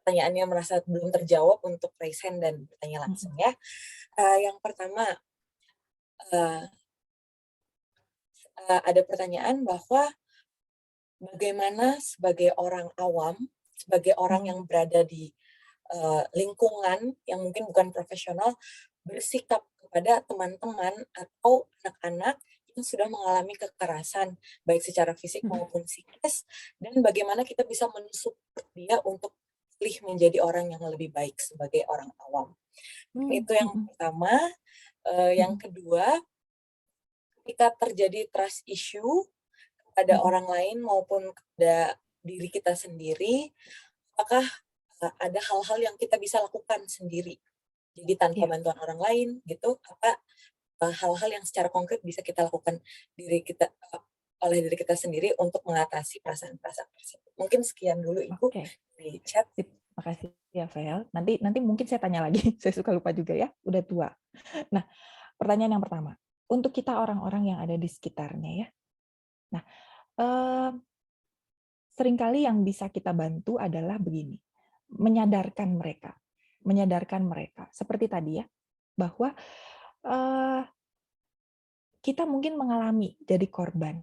pertanyaannya merasa belum terjawab untuk raise hand dan bertanya langsung ya. Yang pertama, ada pertanyaan bahwa bagaimana sebagai orang awam, sebagai orang yang berada di lingkungan yang mungkin bukan profesional, bersikap kepada teman-teman atau anak-anak yang sudah mengalami kekerasan, baik secara fisik maupun psikis, dan bagaimana kita bisa mensupport dia untuk pilih menjadi orang yang lebih baik sebagai orang awam. Itu yang pertama. Yang kedua, ketika terjadi trust issue kepada orang lain maupun kepada diri kita sendiri, apakah ada hal-hal yang kita bisa lakukan sendiri? Jadi tanpa bantuan orang lain gitu, apa hal-hal yang secara konkret bisa kita lakukan oleh diri kita sendiri untuk mengatasi perasaan-perasaan tersebut. Mungkin sekian dulu Ibu di chat. Terima kasih ya Vel. Nanti mungkin saya tanya lagi. Saya suka lupa juga ya, udah tua. Nah, pertanyaan yang pertama, untuk kita orang-orang yang ada di sekitarnya ya. Nah, seringkali yang bisa kita bantu adalah begini, menyadarkan mereka seperti tadi ya, bahwa kita mungkin mengalami jadi korban.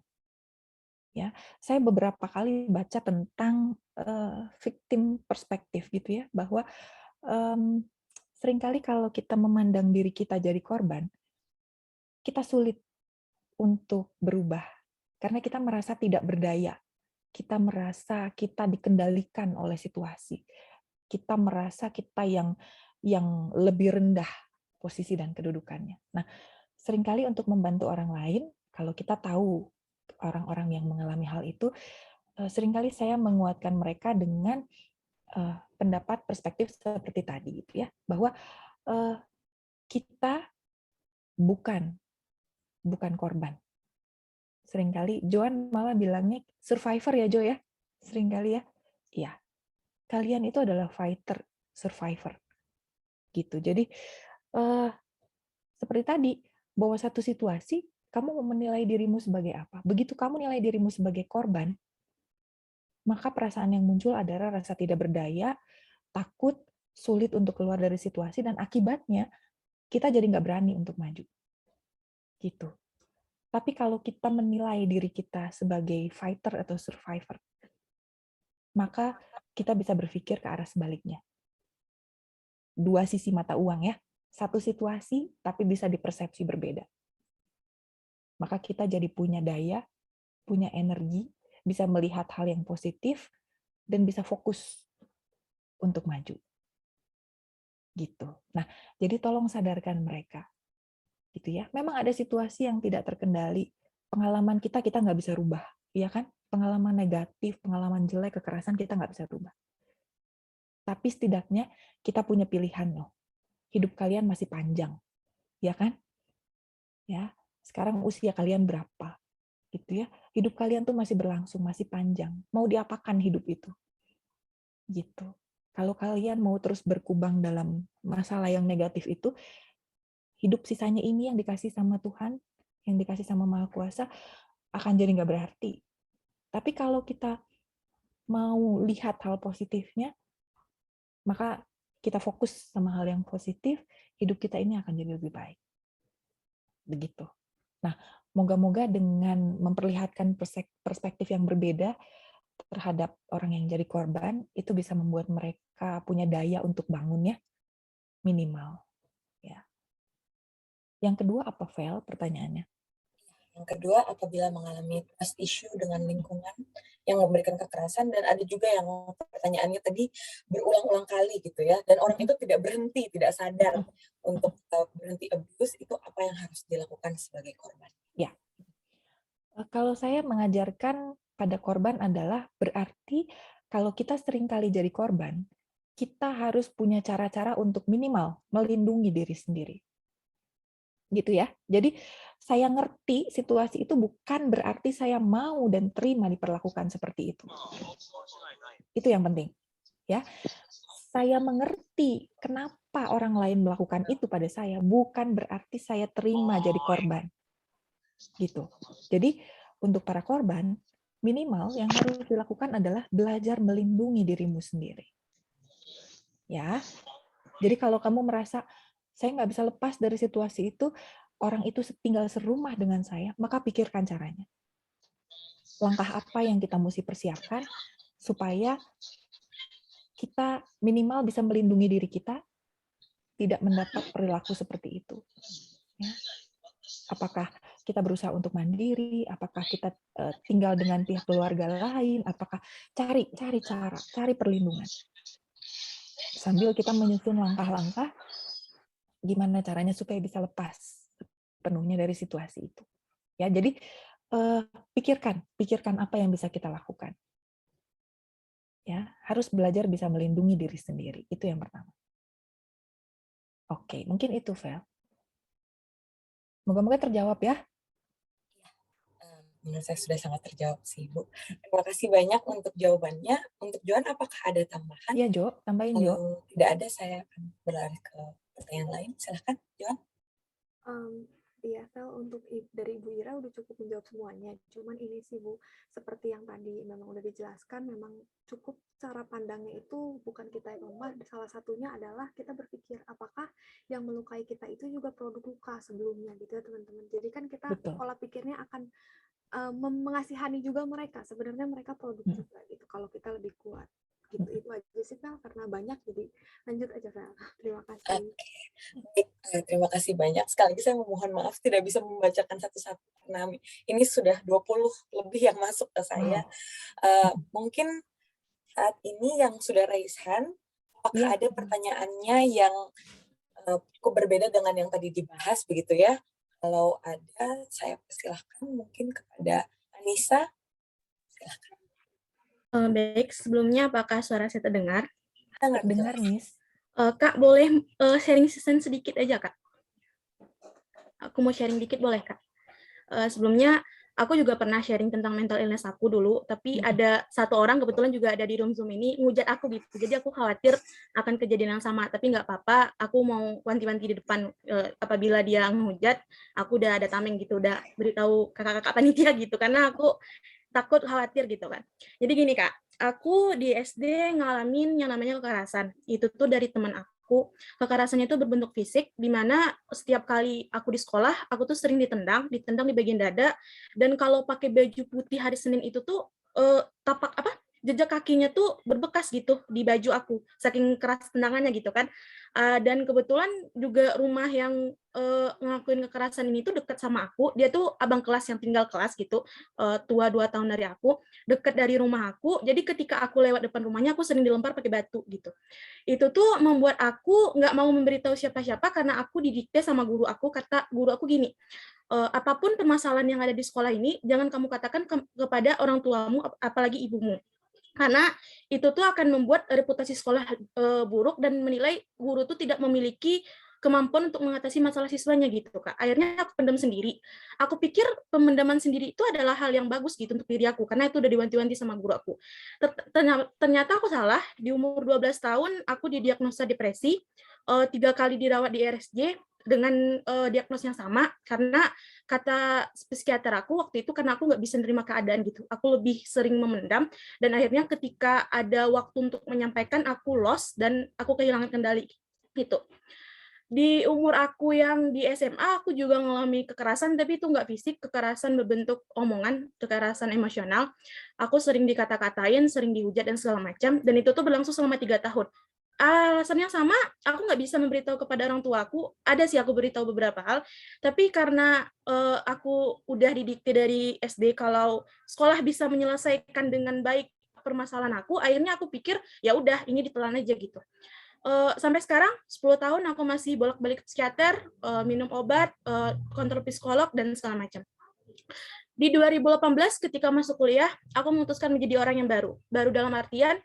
Ya, saya beberapa kali baca tentang victim perspektif gitu ya, bahwa seringkali kalau kita memandang diri kita jadi korban, kita sulit untuk berubah karena kita merasa tidak berdaya. Kita merasa kita dikendalikan oleh situasi. Kita merasa kita yang lebih rendah posisi dan kedudukannya. Nah, seringkali untuk membantu orang lain, kalau kita tahu orang-orang yang mengalami hal itu, seringkali saya menguatkan mereka dengan pendapat perspektif seperti tadi, gitu ya, bahwa kita bukan korban. Seringkali Joan malah bilangnya survivor ya Jo ya, seringkali ya. Iya, kalian itu adalah fighter, survivor, gitu. Jadi seperti tadi, bahwa satu situasi kamu mau menilai dirimu sebagai apa. Begitu kamu nilai dirimu sebagai korban, maka perasaan yang muncul adalah rasa tidak berdaya, takut, sulit untuk keluar dari situasi, dan akibatnya kita jadi nggak berani untuk maju. Gitu. Tapi kalau kita menilai diri kita sebagai fighter atau survivor, maka kita bisa berpikir ke arah sebaliknya. Dua sisi mata uang ya. Satu situasi, tapi bisa dipersepsi berbeda. Maka kita jadi punya daya, punya energi, bisa melihat hal yang positif, dan bisa fokus untuk maju. Gitu. Nah, jadi tolong sadarkan mereka. Gitu ya. Memang ada situasi yang tidak terkendali. Pengalaman kita nggak bisa rubah, ya kan? Pengalaman negatif, pengalaman jelek, kekerasan kita nggak bisa rubah. Tapi setidaknya kita punya pilihan loh. Hidup kalian masih panjang, ya kan? Ya, sekarang usia kalian berapa? Gitu ya. Hidup kalian tuh masih berlangsung, masih panjang. Mau diapakan hidup itu? Gitu. Kalau kalian mau terus berkubang dalam masalah yang negatif itu, hidup sisanya ini yang dikasih sama Tuhan, yang dikasih sama Maha Kuasa, akan jadi nggak berarti. Tapi kalau kita mau lihat hal positifnya, maka kita fokus sama hal yang positif, hidup kita ini akan jadi lebih baik. Begitu. Nah, moga-moga dengan memperlihatkan perspektif yang berbeda terhadap orang yang jadi korban, itu bisa membuat mereka punya daya untuk bangun ya, minimal. Ya. Yang kedua apa, Vel, pertanyaannya? Yang kedua, apabila mengalami trust issue dengan lingkungan yang memberikan kekerasan, dan ada juga yang pertanyaannya tadi berulang-ulang kali gitu ya, dan orang itu tidak berhenti, tidak sadar untuk berhenti abuse, itu apa yang harus dilakukan sebagai korban? Ya, kalau saya mengajarkan pada korban adalah berarti kalau kita sering kali jadi korban, kita harus punya cara-cara untuk minimal melindungi diri sendiri. gitu ya. Jadi saya ngerti situasi itu bukan berarti saya mau dan terima diperlakukan seperti itu. Itu yang penting, ya. Saya mengerti kenapa orang lain melakukan itu pada saya, bukan berarti saya terima jadi korban. Gitu. Jadi untuk para korban, minimal yang harus dilakukan adalah belajar melindungi dirimu sendiri. Ya. Jadi kalau kamu merasa saya nggak bisa lepas dari situasi itu, orang itu tinggal serumah dengan saya, maka pikirkan caranya. Langkah apa yang kita mesti persiapkan supaya kita minimal bisa melindungi diri kita, tidak mendapat perilaku seperti itu. Ya. Apakah kita berusaha untuk mandiri, apakah kita tinggal dengan pihak keluarga lain, apakah cari cara, cari perlindungan. Sambil kita menyusun langkah-langkah gimana caranya supaya bisa lepas penuhnya dari situasi itu. Ya, jadi pikirkan apa yang bisa kita lakukan. Ya, harus belajar bisa melindungi diri sendiri. Itu yang pertama. Oke, mungkin itu, Vel. Moga-moga terjawab ya. Menurut saya sudah sangat terjawab sih, Bu. Terima kasih banyak untuk jawabannya. Untuk Joan, apakah ada tambahan? Iya, Jo. Tambahin, Jo. Kalau tidak ada, saya akan beralih ke pertanyaan lain. Silahkan, Joan. Iya, Vel, untuk dari Ibu Ira udah cukup menjawab semuanya. Cuman ini sih, Bu, seperti yang tadi memang udah dijelaskan, memang cukup cara pandangnya itu bukan kita yang lemah. Salah satunya adalah kita berpikir apakah yang melukai kita itu juga produk luka sebelumnya, gitu ya, teman-teman. Jadi kan kita pola pikirnya akan mengasihani juga mereka. Sebenarnya mereka produk juga, gitu. Kalau kita lebih kuat. Gitu, itu aja sih, Vel, karena banyak, jadi lanjut aja, Vel. Terima kasih. Baik, terima kasih banyak. Sekali lagi saya memohon maaf tidak bisa membacakan satu-satu karena ini sudah 20 lebih yang masuk ke saya. Mungkin saat ini yang sudah raise hand, apakah ada pertanyaannya yang cukup berbeda dengan yang tadi dibahas, begitu ya? Kalau ada, saya persilahkan mungkin kepada Anissa. Silahkan. Baik, sebelumnya apakah suara saya terdengar? Terdengar, Miss. Kak, boleh sharing session sedikit aja, Kak? Aku mau sharing dikit, boleh, Kak? Sebelumnya, aku juga pernah sharing tentang mental illness aku dulu, tapi ada satu orang kebetulan juga ada di room Zoom ini ngujat aku gitu. Jadi aku khawatir akan kejadian yang sama, tapi nggak apa-apa. Aku mau wanti-wanti di depan apabila dia ngehujat, aku udah ada tameng gitu, udah beritahu kakak-kakak panitia gitu, karena aku takut khawatir gitu kan. Jadi gini, Kak, aku di SD ngalamin yang namanya kekerasan. Itu tuh dari teman aku. Kekerasannya itu berbentuk fisik, di mana setiap kali aku di sekolah, aku tuh sering ditendang di bagian dada, dan kalau pakai baju putih hari Senin itu tuh jejak kakinya tuh berbekas gitu di baju aku, saking keras tendangannya gitu kan. Dan kebetulan juga rumah yang ngelakuin kekerasan ini tuh dekat sama aku. Dia tuh abang kelas yang tinggal kelas gitu, tua 2 tahun dari aku, dekat dari rumah aku. Jadi ketika aku lewat depan rumahnya, aku sering dilempar pakai batu gitu. Itu tuh membuat aku nggak mau memberitahu siapa-siapa karena aku didikte sama guru aku. Kata guru aku gini, apapun permasalahan yang ada di sekolah ini, jangan kamu katakan kepada orang tuamu, apalagi ibumu. Karena itu tuh akan membuat reputasi sekolah buruk dan menilai guru tuh tidak memiliki kemampuan untuk mengatasi masalah siswanya gitu, Kak. Akhirnya aku pendam sendiri. Aku pikir pemendaman sendiri itu adalah hal yang bagus gitu untuk diri aku, karena itu udah diwanti-wanti sama guru aku. Ternyata aku salah. Di umur 12 tahun, aku didiagnosa depresi, 3 kali dirawat di RSJ, dengan diagnosa yang sama, karena kata psikiater aku waktu itu, karena aku nggak bisa nerima keadaan gitu, aku lebih sering memendam, dan akhirnya ketika ada waktu untuk menyampaikan, aku lost dan aku kehilangan kendali gitu. Di umur aku yang di SMA, aku juga mengalami kekerasan, tapi itu nggak fisik, kekerasan berbentuk omongan, kekerasan emosional. Aku sering dikata-katain, sering dihujat dan segala macam, dan itu tuh berlangsung selama 3 tahun. Alasannya sama, aku nggak bisa memberitahu kepada orang tua aku. Ada sih aku beritahu beberapa hal, tapi karena aku udah didikte dari SD kalau sekolah bisa menyelesaikan dengan baik permasalahan aku, akhirnya aku pikir ya udah ini ditelan aja gitu. Sampai sekarang 10 tahun aku masih bolak-balik ke psikiater, minum obat, kontrol psikolog dan segala macam. Di 2018 ketika masuk kuliah, aku memutuskan menjadi orang yang baru. Baru dalam artian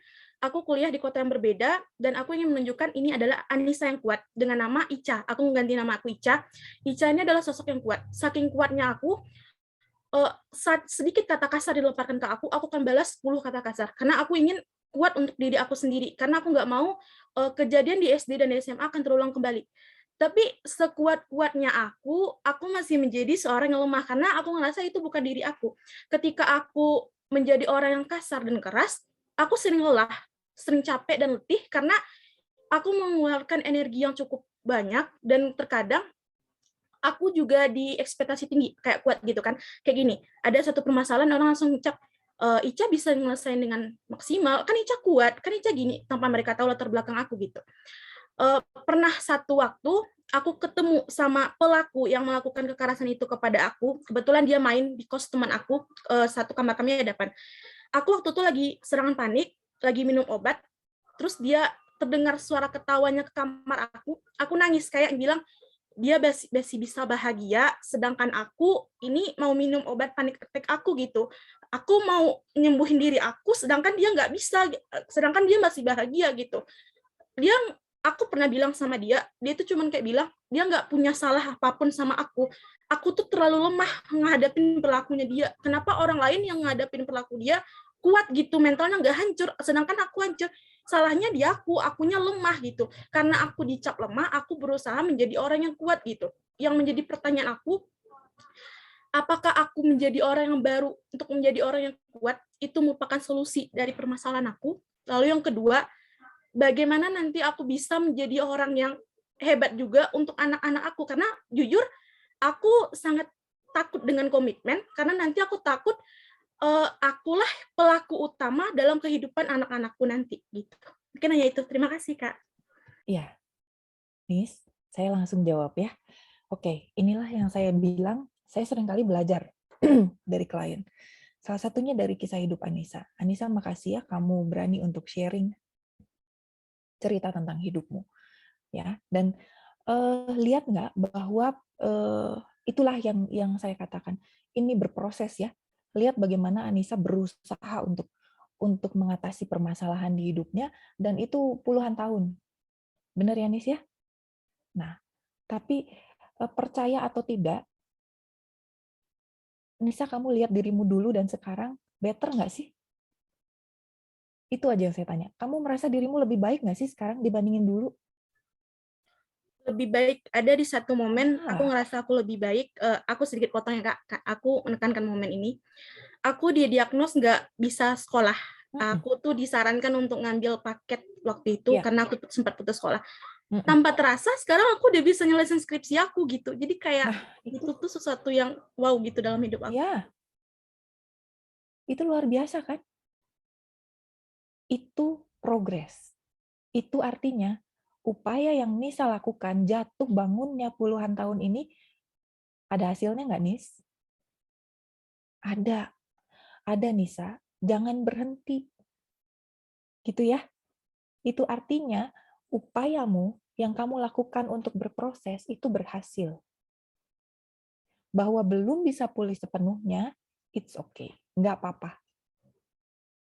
aku kuliah di kota yang berbeda, dan aku ingin menunjukkan ini adalah Anissa yang kuat, dengan nama Ica. Aku mengganti nama aku Ica. Ica ini adalah sosok yang kuat. Saking kuatnya aku, saat sedikit kata kasar dilemparkan ke aku akan balas 10 kata kasar. Karena aku ingin kuat untuk diri aku sendiri. Karena aku nggak mau kejadian di SD dan di SMA akan terulang kembali. Tapi sekuat-kuatnya aku masih menjadi seorang yang lemah. Karena aku ngerasa itu bukan diri aku. Ketika aku menjadi orang yang kasar dan keras, aku sering lelah, sering capek dan letih karena aku mengeluarkan energi yang cukup banyak, dan terkadang aku juga di ekspektasi tinggi, kayak kuat gitu kan. Kayak gini, ada satu permasalahan orang langsung ngucap, Ica bisa nyelesain dengan maksimal, kan Ica kuat, kan Ica gini, tanpa mereka tahu latar belakang aku gitu. Pernah satu waktu aku ketemu sama pelaku yang melakukan kekerasan itu kepada aku. Kebetulan dia main di kos teman aku, satu kamar kami ada depan. Aku waktu itu lagi serangan panik, lagi minum obat, terus dia terdengar suara ketawanya ke kamar aku nangis kayak bilang, dia masih bisa bahagia, sedangkan aku ini mau minum obat panic attack aku gitu. Aku mau nyembuhin diri aku, sedangkan dia nggak bisa, sedangkan dia masih bahagia gitu. Aku pernah bilang sama dia tuh cuman kayak bilang, dia nggak punya salah apapun sama aku. Aku tuh terlalu lemah menghadapin pelakunya dia. Kenapa orang lain yang ngadapin pelaku dia kuat gitu, mentalnya nggak hancur, sedangkan aku hancur. Salahnya di akunya lemah gitu. Karena aku dicap lemah, aku berusaha menjadi orang yang kuat gitu. Yang menjadi pertanyaan aku, apakah aku menjadi orang yang baru untuk menjadi orang yang kuat, itu merupakan solusi dari permasalahan aku? Lalu yang kedua, bagaimana nanti aku bisa menjadi orang yang hebat juga untuk anak-anak aku, karena jujur aku sangat takut dengan komitmen, karena nanti aku takut akulah pelaku utama dalam kehidupan anak-anakku nanti gitu. Mungkin hanya itu. Terima kasih, Kak. Iya, Nis, saya langsung jawab ya. Oke, inilah yang saya bilang, saya seringkali belajar dari klien. Salah satunya dari kisah hidup Anissa. Anissa, makasih ya kamu berani untuk sharing cerita tentang hidupmu, ya. Dan lihat nggak bahwa itulah yang saya katakan, ini berproses ya. Lihat bagaimana Anissa berusaha untuk mengatasi permasalahan di hidupnya, dan itu puluhan tahun. Benar ya, Nis ya? Nah, tapi percaya atau tidak, Nisa, kamu lihat dirimu dulu dan sekarang, better nggak sih? Itu aja yang saya tanya. Kamu merasa dirimu lebih baik nggak sih sekarang dibandingin dulu? Lebih baik. Ada di satu momen aku ngerasa aku lebih baik. Aku sedikit potong ya, Kak. Aku menekankan momen ini. Aku didiagnos nggak bisa sekolah. Aku tuh disarankan untuk ngambil paket waktu itu karena aku sempat putus sekolah. Tanpa terasa sekarang aku udah bisa nyelesain skripsi aku gitu. Jadi kayak itu tuh sesuatu yang wow gitu dalam hidup aku. Ya, itu luar biasa kan? Itu progres. Itu artinya upaya yang Nisa lakukan, jatuh bangunnya puluhan tahun ini, ada hasilnya nggak, Nis? Ada Nisa. Jangan berhenti. Gitu ya. Itu artinya upayamu yang kamu lakukan untuk berproses itu berhasil. Bahwa belum bisa pulih sepenuhnya, it's okay. Nggak apa-apa.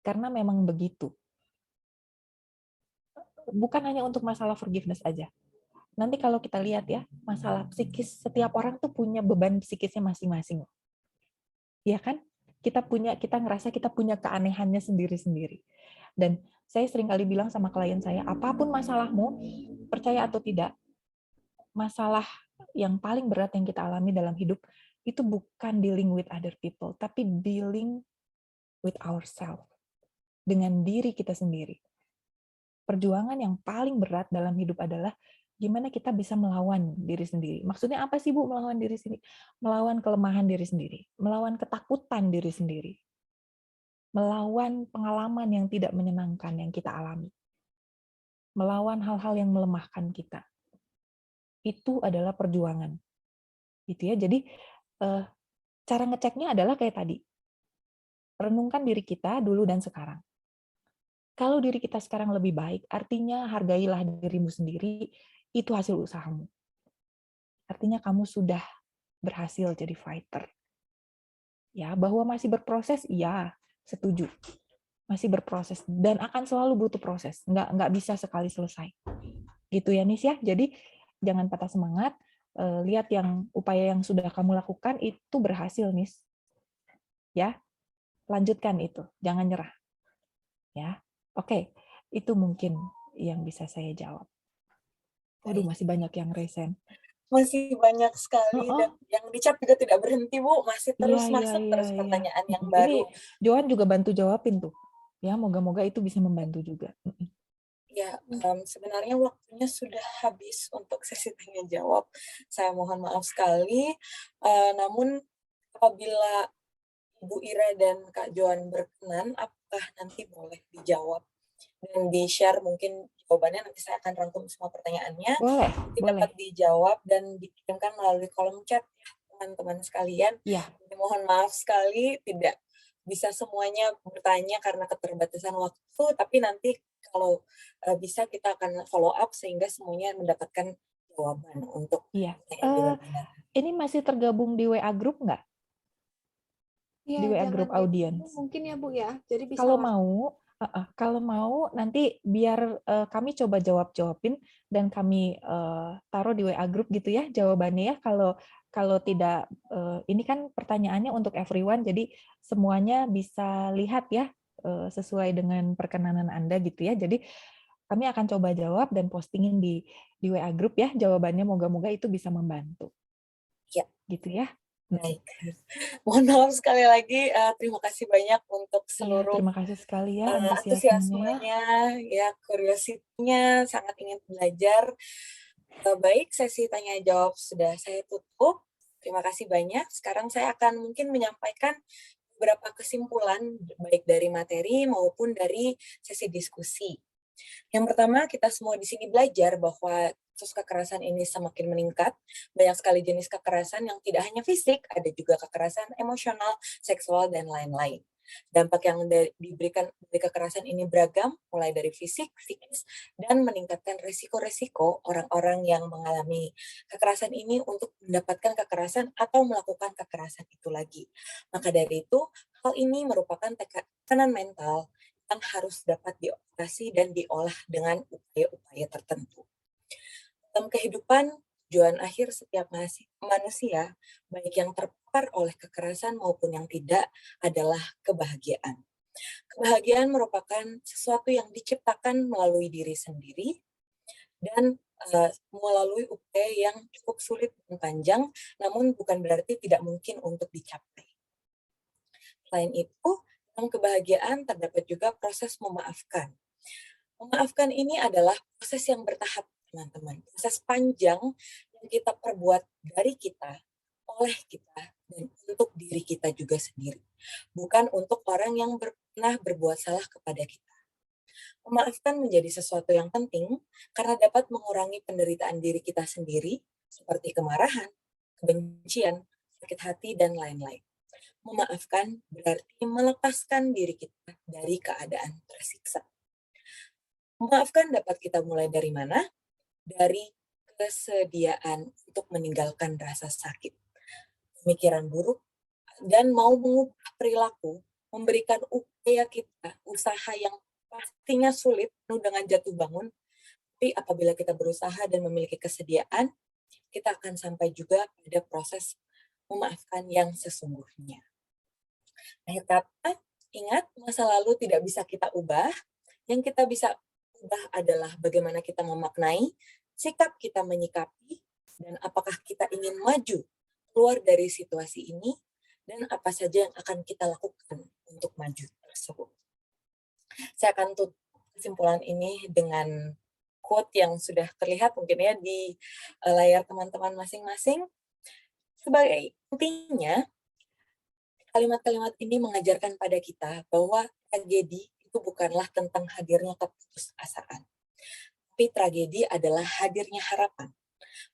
Karena memang begitu. Bukan hanya untuk masalah forgiveness aja. Nanti kalau kita lihat ya, masalah psikis, setiap orang tuh punya beban psikisnya masing-masing. Ya kan? Kita ngerasa kita punya keanehannya sendiri-sendiri. Dan saya sering kali bilang sama klien saya, apapun masalahmu, percaya atau tidak, masalah yang paling berat yang kita alami dalam hidup, itu bukan dealing with other people, tapi dealing with ourselves. Dengan diri kita sendiri. Perjuangan yang paling berat dalam hidup adalah gimana kita bisa melawan diri sendiri. Maksudnya apa sih, Bu, melawan diri sendiri? Melawan kelemahan diri sendiri, melawan ketakutan diri sendiri, melawan pengalaman yang tidak menyenangkan yang kita alami, melawan hal-hal yang melemahkan kita. Itu adalah perjuangan. Gitu ya. Jadi cara ngeceknya adalah kayak tadi. Renungkan diri kita dulu dan sekarang. Kalau diri kita sekarang lebih baik, artinya hargailah dirimu sendiri, itu hasil usahamu. Artinya kamu sudah berhasil jadi fighter. Ya, bahwa masih berproses, iya, setuju. masih berproses dan akan selalu butuh proses, nggak bisa sekali selesai. Gitu ya Nis ya. Jadi jangan patah semangat, lihat yang upaya yang sudah kamu lakukan itu berhasil Nis. Ya, lanjutkan itu, jangan nyerah. Ya, oke, itu mungkin yang bisa saya jawab. Waduh, masih banyak yang resen. Masih banyak sekali dan yang di chat juga tidak berhenti Bu, masih terus masuk terus pertanyaan yang baru. Ini Joan juga bantu jawabin tuh. Ya, moga-moga itu bisa membantu juga. Ya, sebenarnya waktunya sudah habis untuk sesi tanya jawab. Saya mohon maaf sekali. Namun apabila Ibu Ira dan Kak Joan berkenan, apakah nanti boleh dijawab dan di-share mungkin jawabannya, nanti saya akan rangkum semua pertanyaannya. Boleh, Nanti boleh. dapat dijawab dan dikirimkan melalui kolom chat ya, teman-teman sekalian. Iya. Mohon maaf sekali tidak bisa semuanya bertanya karena keterbatasan waktu, tapi nanti kalau bisa kita akan follow up sehingga semuanya mendapatkan jawaban untuk Iya. webinar. Ini masih tergabung di WA group nggak? Ya, Di WA group audience. Mungkin ya Bu ya. Jadi bisa kalau mau nanti biar kami coba jawabin dan kami taruh di WA group gitu ya jawabannya ya. Kalau tidak, ini kan pertanyaannya untuk everyone, jadi semuanya bisa lihat ya sesuai dengan perkenanan Anda gitu ya. Jadi kami akan coba jawab dan postingin di WA group ya jawabannya. Moga-moga itu bisa membantu. Ya, gitu ya. Baik. Mohon maaf sekali lagi, terima kasih banyak untuk seluruh terima kasih sekali ya antusiasmenya, ya curiosity-nya, sangat ingin belajar. Baik, sesi tanya jawab sudah saya tutup. Terima kasih banyak. Sekarang saya akan mungkin menyampaikan beberapa kesimpulan baik dari materi maupun dari sesi diskusi. Yang pertama, kita semua di sini belajar bahwa kasus kekerasan ini semakin meningkat. Banyak sekali jenis kekerasan yang tidak hanya fisik, ada juga kekerasan emosional, seksual, dan lain-lain. Dampak yang diberikan dari kekerasan ini beragam, mulai dari fisik, psikis, dan meningkatkan resiko-resiko orang-orang yang mengalami kekerasan ini untuk mendapatkan kekerasan atau melakukan kekerasan itu lagi. Maka dari itu, hal ini merupakan tekanan mental yang harus dapat diatasi dan diolah dengan upaya-upaya tertentu. Dalam kehidupan, tujuan akhir setiap manusia, baik yang terpapar oleh kekerasan maupun yang tidak, adalah kebahagiaan. Kebahagiaan merupakan sesuatu yang diciptakan melalui diri sendiri dan melalui upaya yang cukup sulit dan panjang, namun bukan berarti tidak mungkin untuk dicapai. Selain itu, dalam kebahagiaan terdapat juga proses memaafkan. Memaafkan ini adalah proses yang bertahap, teman-teman. Proses panjang yang kita perbuat dari kita, oleh kita, dan untuk diri kita juga sendiri. Bukan untuk orang yang pernah berbuat salah kepada kita. Memaafkan menjadi sesuatu yang penting karena dapat mengurangi penderitaan diri kita sendiri, seperti kemarahan, kebencian, sakit hati, dan lain-lain. Memaafkan berarti melepaskan diri kita dari keadaan tersiksa. Memaafkan dapat kita mulai dari mana? Dari kesediaan untuk meninggalkan rasa sakit, pemikiran buruk, dan mau mengubah perilaku, memberikan upaya kita, usaha yang pastinya sulit, penuh dengan jatuh bangun, tapi apabila kita berusaha dan memiliki kesediaan, kita akan sampai juga pada proses memaafkan yang sesungguhnya. Akhir kata, ingat masa lalu tidak bisa kita ubah, yang kita bisa ubah adalah bagaimana kita memaknai, sikap kita menyikapi, dan apakah kita ingin maju keluar dari situasi ini, dan apa saja yang akan kita lakukan untuk maju tersebut. Saya akan tutup kesimpulan ini dengan quote yang sudah terlihat mungkin ya di layar teman-teman masing-masing. Sebagai intinya, kalimat-kalimat ini mengajarkan pada kita bahwa tragedi itu bukanlah tentang hadirnya keputusasaan. Tapi tragedi adalah hadirnya harapan.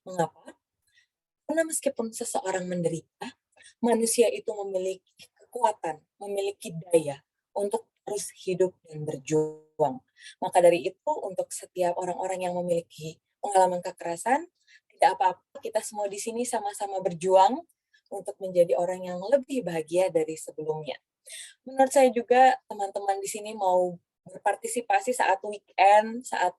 Mengapa? Karena meskipun seseorang menderita, manusia itu memiliki kekuatan, memiliki daya untuk terus hidup dan berjuang. Maka dari itu, untuk setiap orang-orang yang memiliki pengalaman kekerasan, tidak apa-apa, kita semua di sini sama-sama berjuang untuk menjadi orang yang lebih bahagia dari sebelumnya. Menurut saya juga teman-teman di sini mau berpartisipasi saat weekend, saat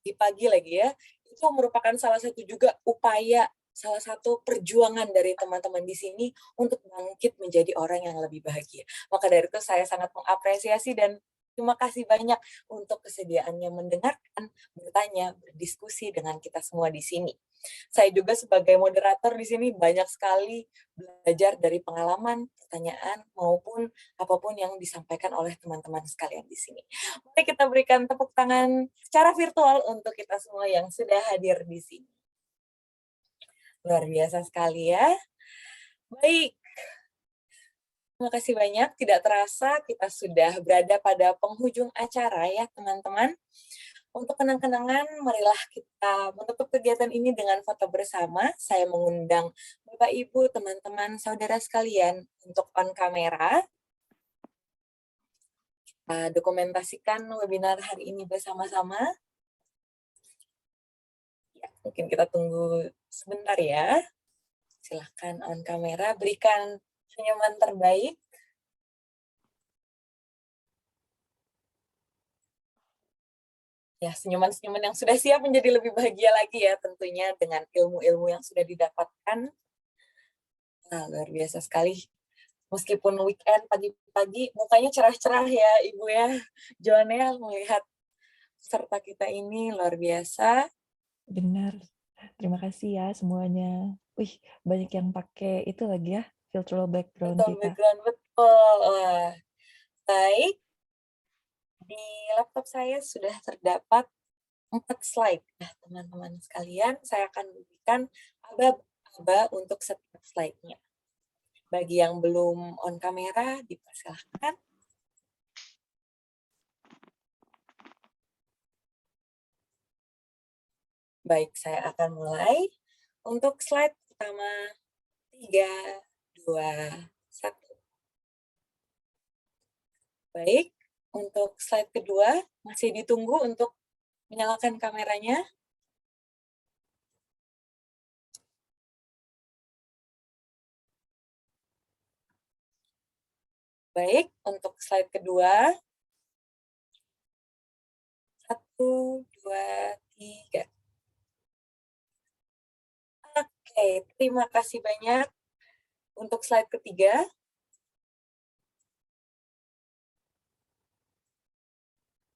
di pagi lagi ya, itu merupakan salah satu juga upaya, salah satu perjuangan dari teman-teman di sini untuk bangkit menjadi orang yang lebih bahagia. Maka dari itu saya sangat mengapresiasi dan terima kasih banyak untuk kesediaannya mendengarkan, bertanya, berdiskusi dengan kita semua di sini. Saya juga sebagai moderator di sini banyak sekali belajar dari pengalaman, pertanyaan, maupun apapun yang disampaikan oleh teman-teman sekalian di sini. Mari kita berikan tepuk tangan secara virtual untuk kita semua yang sudah hadir di sini. Luar biasa sekali ya. Baik, terima kasih banyak. Tidak terasa kita sudah berada pada penghujung acara ya teman-teman. Untuk kenang-kenangan, marilah kita menutup kegiatan ini dengan foto bersama. Saya mengundang Bapak, Ibu, teman-teman, saudara sekalian untuk on kamera. Kita dokumentasikan webinar hari ini bersama-sama. Ya, mungkin kita tunggu sebentar ya. Silahkan on kamera, berikan senyuman terbaik. Ya, senyuman-senyuman yang sudah siap menjadi lebih bahagia lagi ya tentunya dengan ilmu-ilmu yang sudah didapatkan. Nah, luar biasa sekali. Meskipun weekend pagi-pagi mukanya cerah-cerah ya Ibu ya. Joannya melihat peserta kita ini luar biasa. Benar. Terima kasih ya semuanya. Wih, banyak yang pakai itu lagi ya, virtual background Betul, kita. background betul. Wah, baik. Di laptop saya sudah terdapat 4 slide. Nah, teman-teman sekalian, saya akan berikan aba-aba untuk setiap slide-nya. Bagi yang belum on kamera, dipersilahkan. Baik, saya akan mulai. Untuk slide pertama, 3, 2, 1. Baik, untuk slide kedua, masih ditunggu untuk menyalakan kameranya. Baik, untuk slide kedua. 1, 2, 3. Oke, terima kasih banyak. Untuk slide ketiga.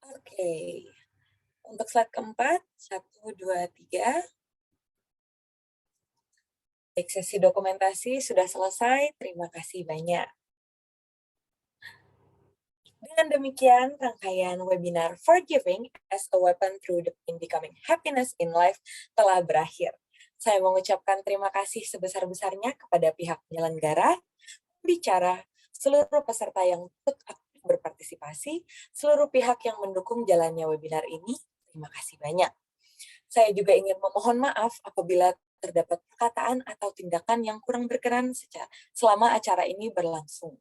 Oke. Untuk slide keempat, 1, 2, 3. Baik, sesi dokumentasi sudah selesai. Terima kasih banyak. Dengan demikian, rangkaian webinar Forgiving as a Weapon Through the Pain Becoming Happiness in Life telah berakhir. Saya mengucapkan terima kasih sebesar-besarnya kepada pihak penyelenggara, pembicara, seluruh peserta yang turut aktif berpartisipasi, seluruh pihak yang mendukung jalannya webinar ini. Terima kasih banyak. Saya juga ingin memohon maaf apabila terdapat perkataan atau tindakan yang kurang berkenan selama acara ini berlangsung.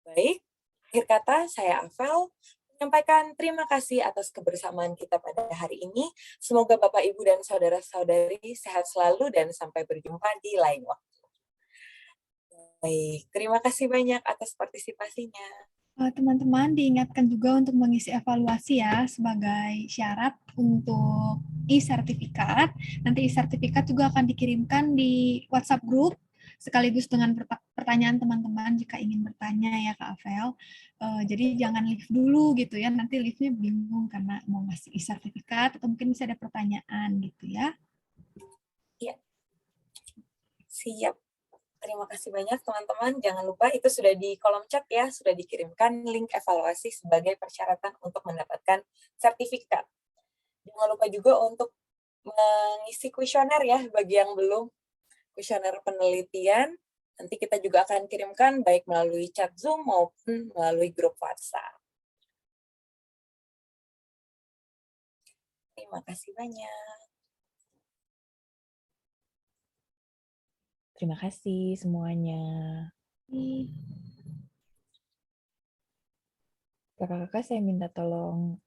Baik, akhir kata saya Afel menyampaikan terima kasih atas kebersamaan kita pada hari ini. Semoga Bapak, Ibu, dan saudara-saudari sehat selalu dan sampai berjumpa di lain waktu. Baik, terima kasih banyak atas partisipasinya. Teman-teman diingatkan juga untuk mengisi evaluasi ya sebagai syarat untuk e-sertifikat. Nanti e-sertifikat juga akan dikirimkan di WhatsApp group sekaligus dengan pertanyaan teman-teman jika ingin bertanya ya Kak Avel. Jadi jangan leave dulu gitu ya, nanti leave-nya bingung karena mau ngasih e-sertifikat atau mungkin bisa ada pertanyaan gitu ya. Iya. Siap. Terima kasih banyak teman-teman. Jangan lupa itu sudah di kolom chat ya, sudah dikirimkan link evaluasi sebagai persyaratan untuk mendapatkan sertifikat. Jangan lupa juga untuk mengisi kuesioner ya bagi yang belum. Kuesioner penelitian, nanti kita juga akan kirimkan baik melalui chat Zoom maupun melalui grup WhatsApp. Terima kasih banyak. Terima kasih semuanya. Kakak-kakak saya minta tolong